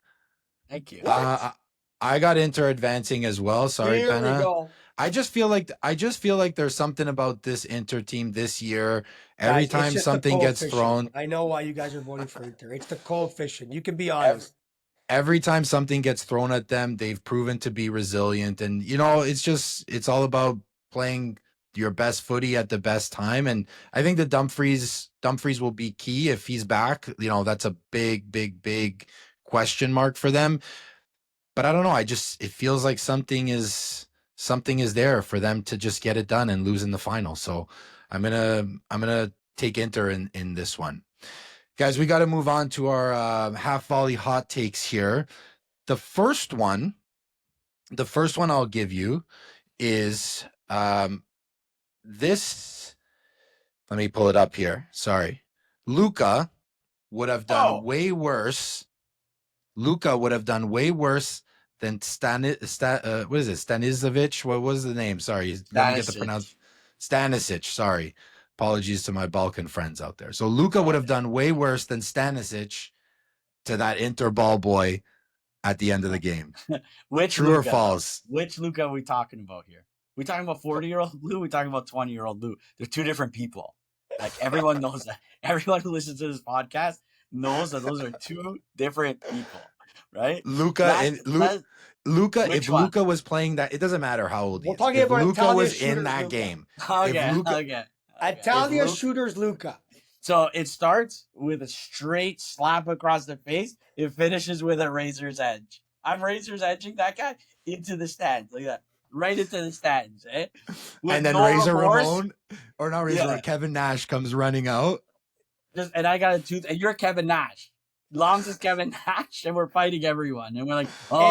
Thank you. I got Inter advancing as well. Sorry, Here we Penna. go. I just feel like there's something about this Inter team this year. Every Guys, it's time just the something gets coefficient. thrown, I know why you guys are voting for Inter. It's the coefficient. You can be honest. every time something gets thrown at them, they've proven to be resilient. And it's all about playing your best footy at the best time. And I think that Dumfries will be key if he's back. That's a big question mark for them. But I don't know. It feels like something is there for them to just get it done and lose in the final. So I'm gonna take Inter in this one. Guys, we got to move on to our half-volley hot takes here. The first one I'll give you is This, let me pull it up here. Sorry. Luka would have done way worse. Luka would have done way worse than what is it? Stanizovic? What was the name? Sorry. Let me get the pronounce. Stanisic. Sorry. Apologies to my Balkan friends out there. So Luka would have done way worse than Stanisic to that Inter ball boy at the end of the game. Which True Luka, or false? Which Luka are we talking about here? We talking about 40-year-old Lou? We talking about 20-year-old Lou? They're two different people. Like everyone knows that. Everyone who listens to this podcast knows that those are two different people, right? Luka, if one? Luka was playing that, it doesn't matter how old he We're is. talking If about Luka Italian was shooters, in that Luka. game, Okay. Italian shooters, Luka. So it starts with a straight slap across the face. It finishes with a razor's edge. I'm razor's edging that guy into the stands like that, right into the stands, eh? And then Razor Ramon, or not Razor, Kevin Nash comes running out. And I got a tooth, and you're Kevin Nash. Longs is Kevin Nash, and we're fighting everyone. And we're like,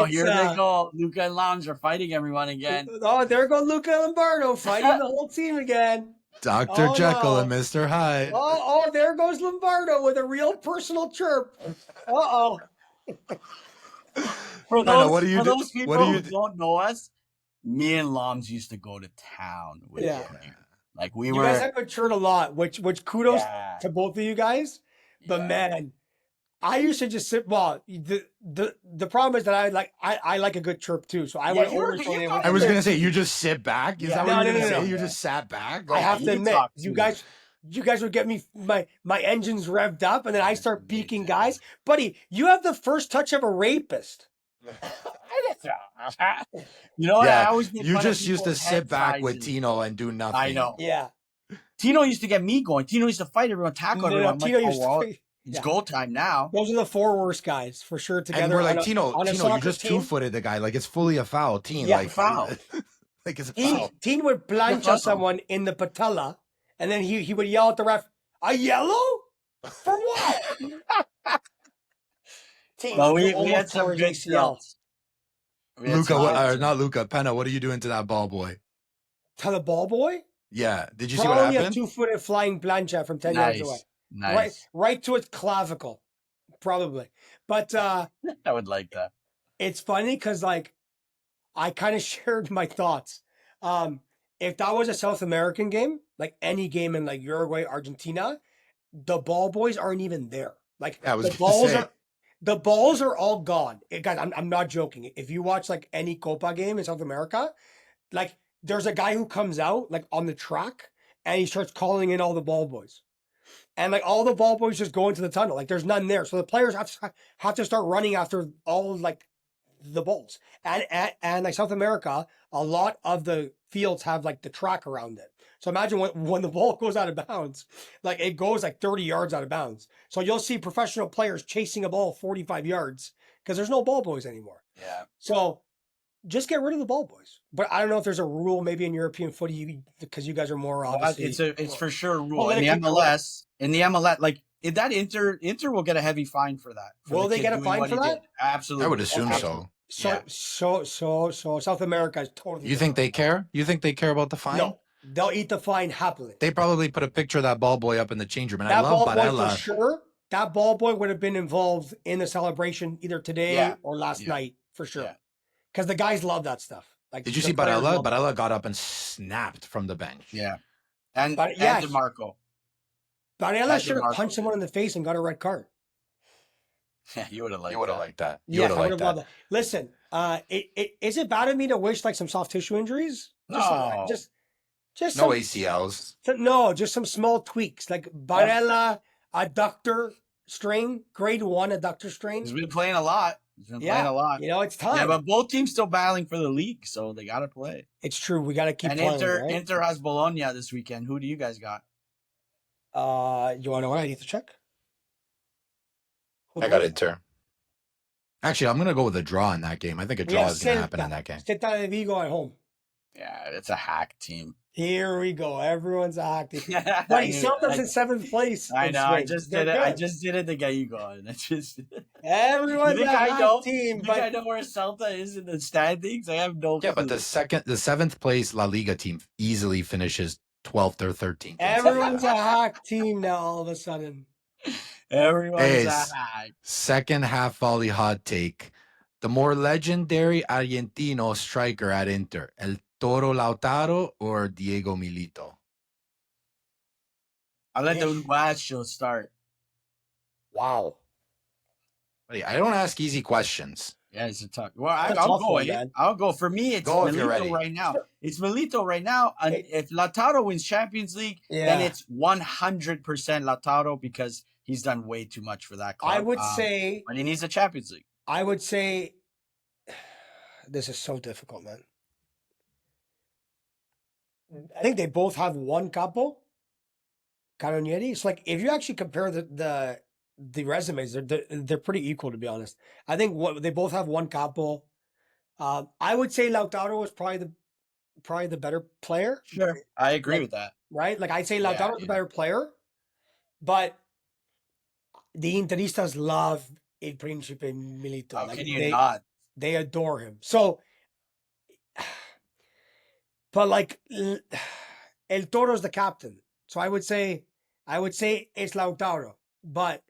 here they go. Luka and Longs are fighting everyone again. Oh, there goes Luka and Lombardo fighting the whole team again. Dr. Jekyll and Mr. Hyde. Oh, there goes Lombardo with a real personal chirp. Uh-oh. For those people who don't know us, me and Loms used to go to town with him. Like you guys have matured a lot, which kudos to both of you guys. But man, I used to just sit. Well, the problem is that I like a good chirp too. So I would always. I was gonna say you just sit back. Is that what you're gonna say? You just sat back. I have to admit, you guys would get me my engines revved up, and then I start peeking guys. Buddy, you have the first touch of a rapist. You know what? I always you just used to sit back with Tino and do nothing. I know. Yeah. Tino used to get me going. Tino used to fight everyone, tackle everyone. Tino used to fight. It's goal time now. Those are the four worst guys for sure together. And we're like, Tino, you just two-footed the guy. Like, it's fully a foul. Foul. Like, it's a foul. Tino would plancha someone in the patella, and then he would yell at the ref, "A yellow? For what?" Well, we had some good ACLs. Luka, not Luka, Penna, what are you doing to that ball boy? To the ball boy? Yeah. Did you see what happened? Probably a two-footed flying plancha from 10 yards away. Nice. Right to its clavicle. Probably. But I would like that. It's funny because like I kind of shared my thoughts. If that was a South American game, like any game in like Uruguay, Argentina, the ball boys aren't even there. Like the balls are all gone. Guys, I'm not joking. If you watch like any Copa game in South America, like there's a guy who comes out like on the track and he starts calling in all the ball boys. And like all the ball boys just go into the tunnel. Like there's none there. So the players have to start running after all like the balls. And like South America, a lot of the fields have like the track around it. So imagine when the ball goes out of bounds, like it goes like 30 yards out of bounds. So you'll see professional players chasing a ball 45 yards because there's no ball boys anymore. Yeah. So just get rid of the ball boys. But I don't know if there's a rule maybe in European footy because you guys are more obviously. It's for sure a rule in the MLS. In the MLS, like if that Inter will get a heavy fine for that. Will they get a fine for that? Absolutely. I would assume so. So South America is totally. You think they care? You think they care about the fine? No, they'll eat the fine happily. They probably put a picture of that ball boy up in the change room, and I love Barella. For sure, that ball boy would have been involved in the celebration either today or last night for sure. Because the guys love that stuff. Like, did you see Barella? Barella got up and snapped from the bench. Yeah, and DeMarco. Barella should have punched someone in the face and got a red card. Yeah, you would have liked that. You would have liked that. Listen, is it bad of me to wish like some soft tissue injuries? Just no ACLs. No, just some small tweaks like Barella, adductor strain, grade 1 adductor strain. He's been playing a lot. Playing a lot. You know, it's time. Yeah, but both teams still battling for the league, so they got to play. It's true. We got to keep playing. And Inter has Bologna this weekend. Who do you guys got? You want to know what I need to check? I got Inter. Actually, I'm going to go with a draw in that game. I think a draw is going to happen in that game. Celta de Vigo at home. Yeah, it's a hack team. Here we go. Everyone's a hockey. I Buddy, knew Celtics it. in 7th place. I in know. I swing. just They're did it. I good. just did it to get you going. It's just. Everyone's You think a I hot know? team, You think I but know where Celta is in the standings? I have no Yeah, clue. but the seventh place La Liga team easily finishes 12th or 13th. everyone's a hot team now. All of a sudden, Everyone's a Ace. hack. Second half volley hot take. The more legendary Argentino striker at Inter, El Toro Lautaro or Diego Milito? I'll let the Ish. Uruguayos start. wow. Buddy, I don't ask easy questions. Yeah, it's a tough. Well, That's a I'll tough go. one, man. I'll go. For me, it's Go if you're Milito ready. right now. It's Milito right now. And Hey. if Lautaro wins Champions League, then Yeah. it's 100% Lautaro because he's done way too much for that club. I would say, but he needs a Champions League. this is so difficult, man. I think they both have one capo. Canonieri. It's like if you actually compare the resumes, they're pretty equal, to be honest. I think they both have one capo. I would say Lautaro was probably the better player. Sure, I agree with that. Right? Like I'd say Lautaro's the better player, but the Interistas love El Principe Milito. How Like, can you not? They adore him. So, but like El Toro's the captain, so I would say it's Lautaro. But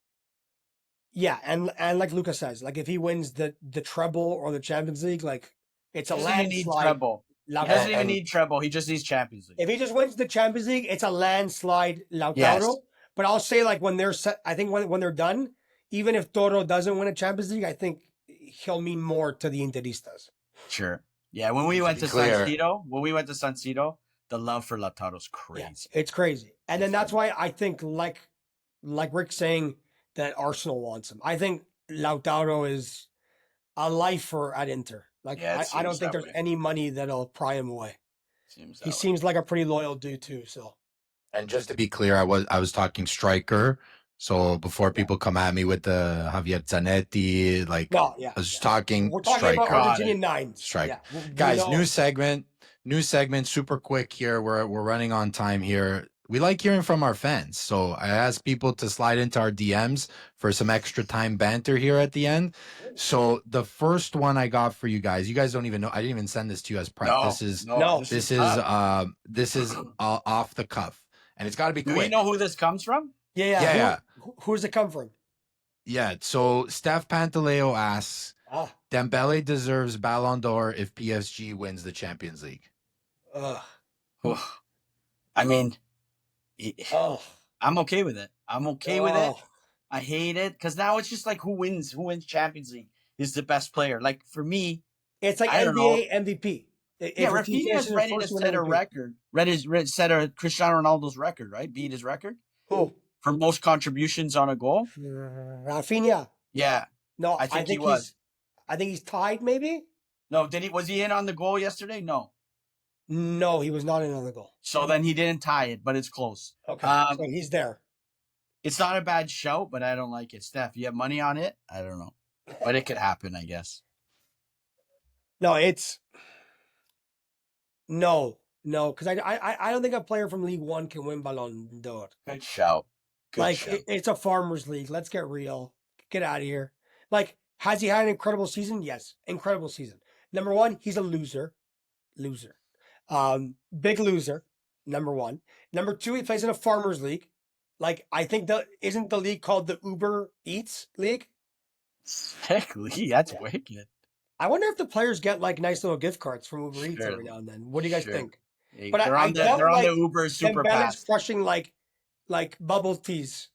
yeah, and like Lucas says, like if he wins the treble or the Champions League, like it's a He doesn't even need landslide. treble. He doesn't even need treble. He just needs Champions League. If he just wins the Champions League, it's a landslide Lautaro. Yes. But I'll say like when they're set, I think when they're done, even if Toro doesn't win a Champions League, I think he'll mean more to the Interistas. Sure. Yeah, when we went to clear. San Siro, the love for Lautaro's crazy. Yeah, it's crazy. And then that's why I think like Rick's saying that Arsenal wants him. I think Lautaro is a lifer at Inter. Like I don't think there's any money that'll pry him away. He seems like a pretty loyal dude too. So, and just to be clear, I was talking striker. So before people come at me with the Javier Zanetti, like I was talking we're talking striker. about Argentinian nines. Striker. Yeah. Guys, new segment, super quick here. We're running on time here. We like hearing from our fans. So I asked people to slide into our DMs for some extra time banter here at the end. So the first one I got for you guys don't even know. I didn't even send this to you as prep. No, this is off the cuff, and it's got to be quick. Do we know who this comes from? Yeah. Who's it come from? Yeah. So Steph Pantaleo asks, Dembele deserves Ballon d'Or if PSG wins the Champions League. I mean, I'm okay with it. I'm okay with it. I hate it because now it's just like who wins Champions League is the best player. Like for me, it's like NBA MVP. Rafinha's ready to set a record. Set a Cristiano Ronaldo's record, right? Beat his record. Who? For most contributions on a goal. Rafinha. Yeah. No, I think he was. I think he's tied, maybe. No, was he in on the goal yesterday? No. No, he was not in on the goal. So then he didn't tie it, but it's close. Okay, so he's there. It's not a bad shout, but I don't like it. Steph, you have money on it? I don't know. But it could happen, I guess. No, because I don't think a player from League One can win Ballon d'Or. Good shout. It's a farmers league. Let's get real. Get out of here. Like, has he had an incredible season? Yes, incredible season. Number one, he's a loser. Big loser. Number one. Number two, he plays in a farmers league. Like, I think isn't the league called the Uber Eats League? Heck, Lee, that's wicked. I wonder if the players get like nice little gift cards from Uber Eats every now and then. What do you guys think? But they're on the Uber Super Pass. Crushing like bubble teas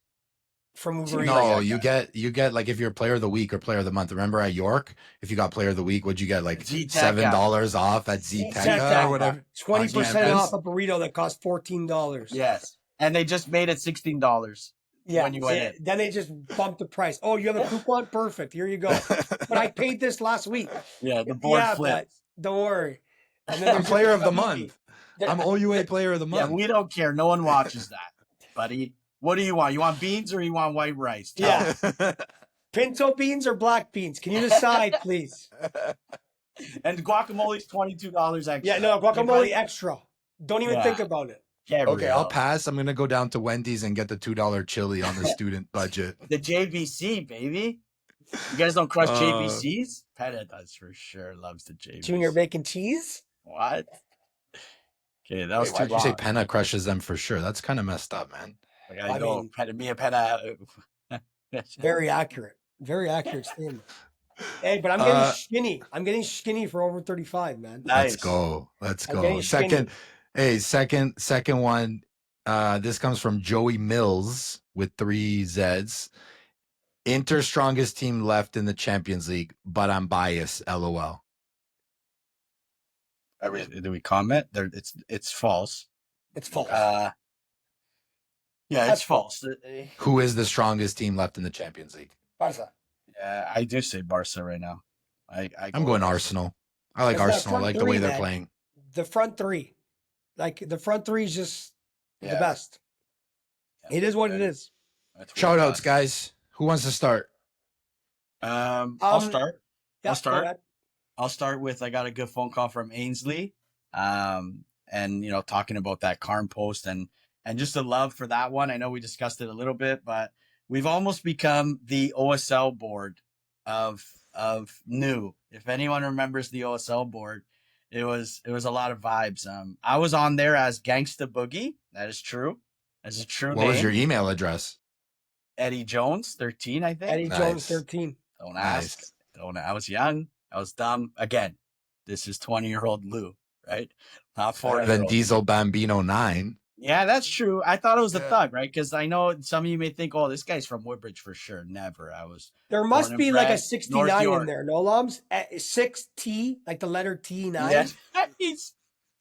from Uber Eats. No, you get like if you're Player of the Week or Player of the Month. Remember at York, if you got Player of the Week, what'd you get? Like $7 off at Zteca or whatever. 20% off a burrito that cost $14. Yes, and they just made it $16. Yeah, when you went in. Then they just bumped the price. Oh, you have a coupon? Perfect. Here you go. But I paid this last week. Yeah, the board flipped. Don't worry. And then I'm Player of the Month. I'm OUA Player of the Month. Yeah, we don't care. No one watches that, buddy. What do you want? You want beans or you want white rice? Yeah. Pinto beans or black beans? Can you decide, please? And guacamole's $22 extra. Yeah, no, guacamole extra. Don't even think about it. Get Okay, real. I'll pass. I'm gonna go down to Wendy's and get the $2 chili on the student budget. The JBC, baby. You guys don't crush Uh, JBCs? Peta does for sure. Loves the JBC. Junior bacon cheese? What? Okay, that was Wait, too why'd you say long. Penna crushes them for sure? That's kind of messed up, man. Like, I I know mean- Peta, me and Peta. Very accurate. Very accurate statement. Hey, but I'm getting skinny. I'm getting skinny for over 35, man. Nice. Let's go. Let's I'm go. getting Second, skinny. second one. This comes from Joey Mills with 3 Zs. Inter strongest team left in the Champions League, but I'm biased. LOL. Do we comment? It's false. It's false. Yeah, That's it's false. Who is the strongest team left in the Champions League? Barca. Yeah, I do say Barca right now. I'm going Arsenal. I like That's not Arsenal. I front like the three, way they're man. playing. The front three. Like, the front three is just the Yeah. best. Yeah, It is what it is. That's what Shout it outs, does. guys. Who wants to start? I'll start. Yeah, I'll start. go ahead. I'll start with I got a good phone call from Ainsley, and talking about that Carm post and just the love for that one. I know we discussed it a little bit, but we've almost become the OSL board of new. If anyone remembers the OSL board, it was a lot of vibes. I was on there as Gangsta Boogie. That is true. That's a true What name. was your email address? Eddie Jones 13, I think. Eddie Nice. Jones, 13. Don't ask. Nice. I was young. I was dumb. Again, this is 20-year-old Lou, right? Not 40. Then Diesel Bambino 9. Yeah, that's true. I thought it was the Yeah. thug, right? Because I know some of you may think, oh, this guy's from Woodbridge for sure. Never. I was. There must Born and be like a bred, 69 North in York. there, no, Lums? 6T, like the letter T9. Yeah.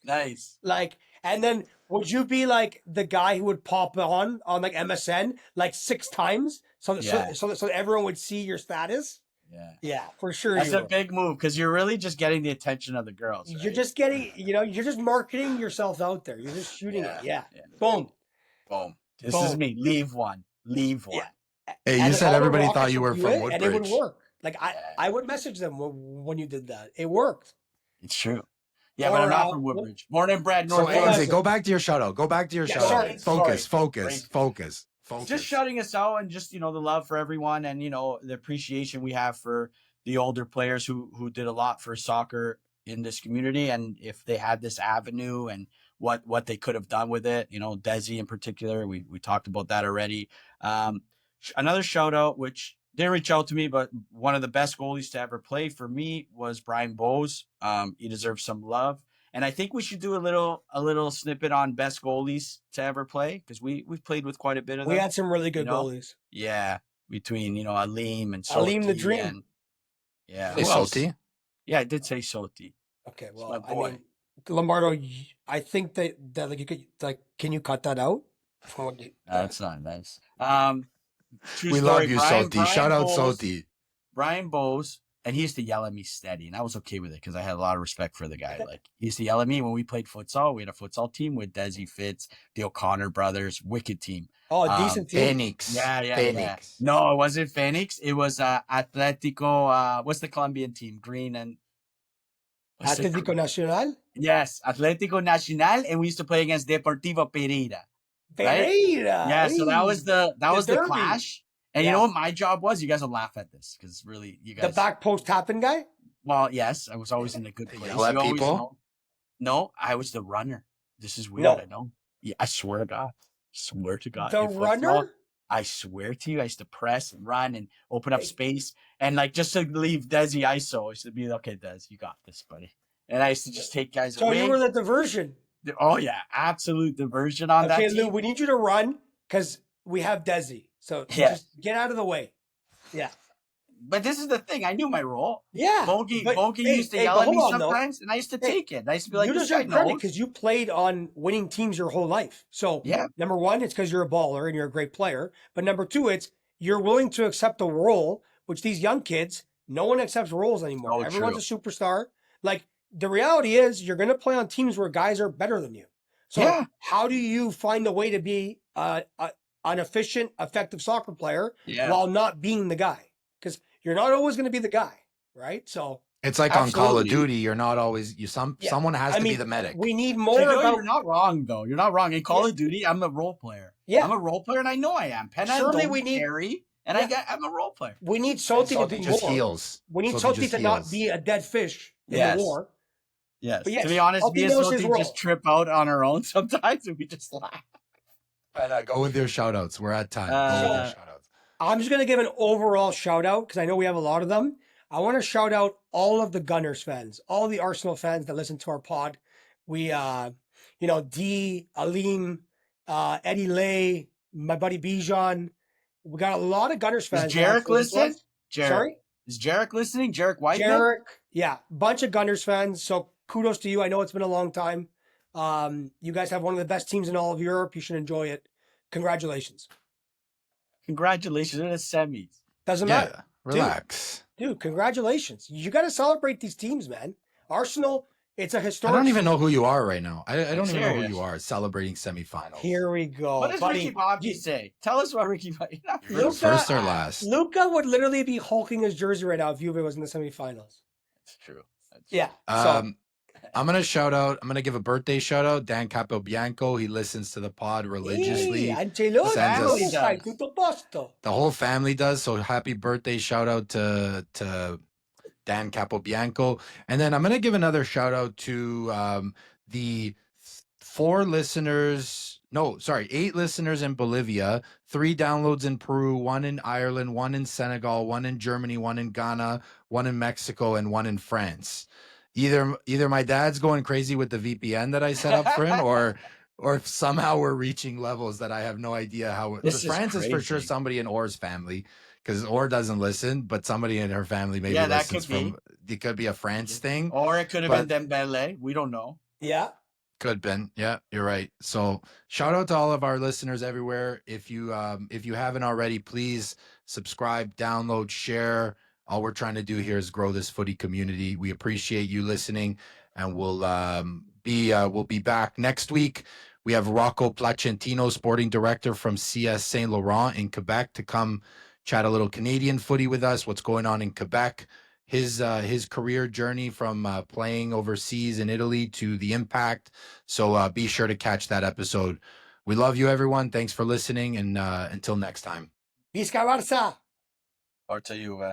Nice. Like, and then would you be like the guy who would pop on like MSN like 6 times so that, Yeah. so everyone would see your status? Yeah. Yeah, for sure. That's you a would. big move because you're really just getting the attention of the girls. You're right? just getting, you're just marketing yourself out there. You're just shooting it. Yeah. Boom. Boom. This Boom. is me. Leave one. Leave one. Yeah. Hey, you And said all the everybody rockets thought you would were do from it, and it would Woodbridge. work. Like I would message them when you did that. It worked. It's true. Yeah, but Or, I'm not from Woodbridge. Born and bred So North York. Ainsley, go back to your shout out. Go back to your Yeah, shout sorry, out. Focus, sorry. focus, focus, focus. Just shouting us out and just the love for everyone and the appreciation we have for the older players who did a lot for soccer in this community, and if they had this avenue and what they could have done with it. Desi in particular, we talked about that already. Another shout out, which didn't reach out to me, but one of the best goalies to ever play for me was Brian Bowes. He deserves some love. And I think we should do a little snippet on best goalies to ever play, because we've played with quite a bit of them. We had some really good goalies. Yeah, between Alim and Soti. Alim the Dream. And, yeah, Hey, who else? Soti. Yeah, I did say Soti. Okay, my well, I boy. mean, Lombardo, I think that like you could can you cut that out? That's not nice. True We story, love you, Brian Soti. Shout out Bowes- Soti. Brian Bowes, and he used to yell at me steady, and I was okay with it because I had a lot of respect for the guy. Like, he used to yell at me when we played futsal. We had a futsal team with Desi Fitz, the O'Connor brothers, wicked team. Oh, a decent team. Phoenix. Yeah. Phoenix. No, it wasn't Phoenix. It was Atletico. What's the Colombian team? Green and Atlético Nacional. Yes, Atlético Nacional, and we used to play against Deportivo Pereira. Pereira. Yeah, so that was the derby. clash. And you know what my job was? You guys will laugh at this because really, you guys. The back post tapping guy. Well, yes, I was always in a good place. Yell at You always people? know. No, I was the runner. This is weird. No. I know. Yeah, I swear to God. Swear to God. The In football, runner. I swear to you, I used to press and run and open up space. And like just to leave Desi ISO, I used to be okay, Des, you got this, buddy. And I used to just take guys So away. you were the diversion. Oh yeah, absolute diversion on that Okay, team. Lou, we need you to run because we have Desi. So Yeah. just get out of the way. Yeah. But this is the thing. I knew my role. Yeah. Bogey but- used to hey, yell but at me hold on, though. sometimes, and I used to Hey, take it. I used to be like, you this guy deserve credit knows. because you played on winning teams your whole life. So Yeah. number one, it's because you're a baller and you're a great player. But number two, it's you're willing to accept a role, which these young kids, no one accepts roles anymore. Oh, Everyone's a superstar. Like the reality is you're going to play on teams where guys are better than you. So Yeah. how do you find a way to be an efficient, effective soccer player Yeah. while not being the guy? Because you're not always going to be the guy, right? So It's like on Call of Absolutely. Duty, you're not always someone has to be the medic. We need So, more about. you're not wrong, though. You're not wrong. In Call of Duty, I'm a role player. Yeah. I'm a role player, and I know I am. Penna Surely don't we need- carry, and I'm a role player. We need Soti to do just more. heals. We need Soti Soti just to not heals. be a dead fish in Yes. the war. Yes. But yes, To be honest, Soti me and knows his Soti role. just trip out on our own sometimes, and we just laugh. And go with your shout outs. We're at time. Go with your shout outs. I'm just going to give an overall shout out because I know we have a lot of them. I want to shout out all of the Gunners fans, all the Arsenal fans that listen to our pod. We, D, Alim, Eddie Lay, my buddy Bijan. We got a lot of Gunners fans. Is Jarek listening? Sorry? Is Jarek listening? Jarek Whiteman? Jarek, yeah, bunch of Gunners fans. So kudos to you. I know it's been a long time. You guys have one of the best teams in all of Europe. You should enjoy it. Congratulations. Congratulations on the semis. Doesn't matter. Relax. Dude, congratulations. You got to celebrate these teams, man. Arsenal, it's a historic. I don't even know who you are right now. I don't even know who serious. you are celebrating semifinals. Here we go. What does Ricky Bobby say? Tell us what Ricky Bobby. First or last? Luca would literally be hulking his jersey right now if Juve was in the semifinals. That's true. Yeah. I'm going to give a birthday shout out. Dan Capobianco. He listens to the pod religiously. The whole family does. So happy birthday shout out to Dan Capobianco. And then I'm going to give another shout out to the 8 listeners in Bolivia, 3 downloads in Peru, 1 in Ireland, 1 in Senegal, 1 in Germany, 1 in Ghana, 1 in Mexico, and 1 in France. Either my dad's going crazy with the VPN that I set up for him, or if somehow we're reaching levels that I have no idea how. France is for sure somebody in Or's family, because Or doesn't listen, but somebody in her family maybe listens from. It could be a France thing, or it could have been Dembele. We don't know. Yeah. Could have been. Yeah, you're right. So shout out to all of our listeners everywhere. If you haven't already, please subscribe, download, share. All we're trying to do here is grow this footy community. We appreciate you listening, and we'll be back next week. We have Rocco Placentino, sporting director from CS Saint Laurent in Quebec, to come chat a little Canadian footy with us. What's going on in Quebec? His career journey from playing overseas in Italy to the impact. So be sure to catch that episode. We love you, everyone. Thanks for listening, and until next time. Visca Barça! Or to you.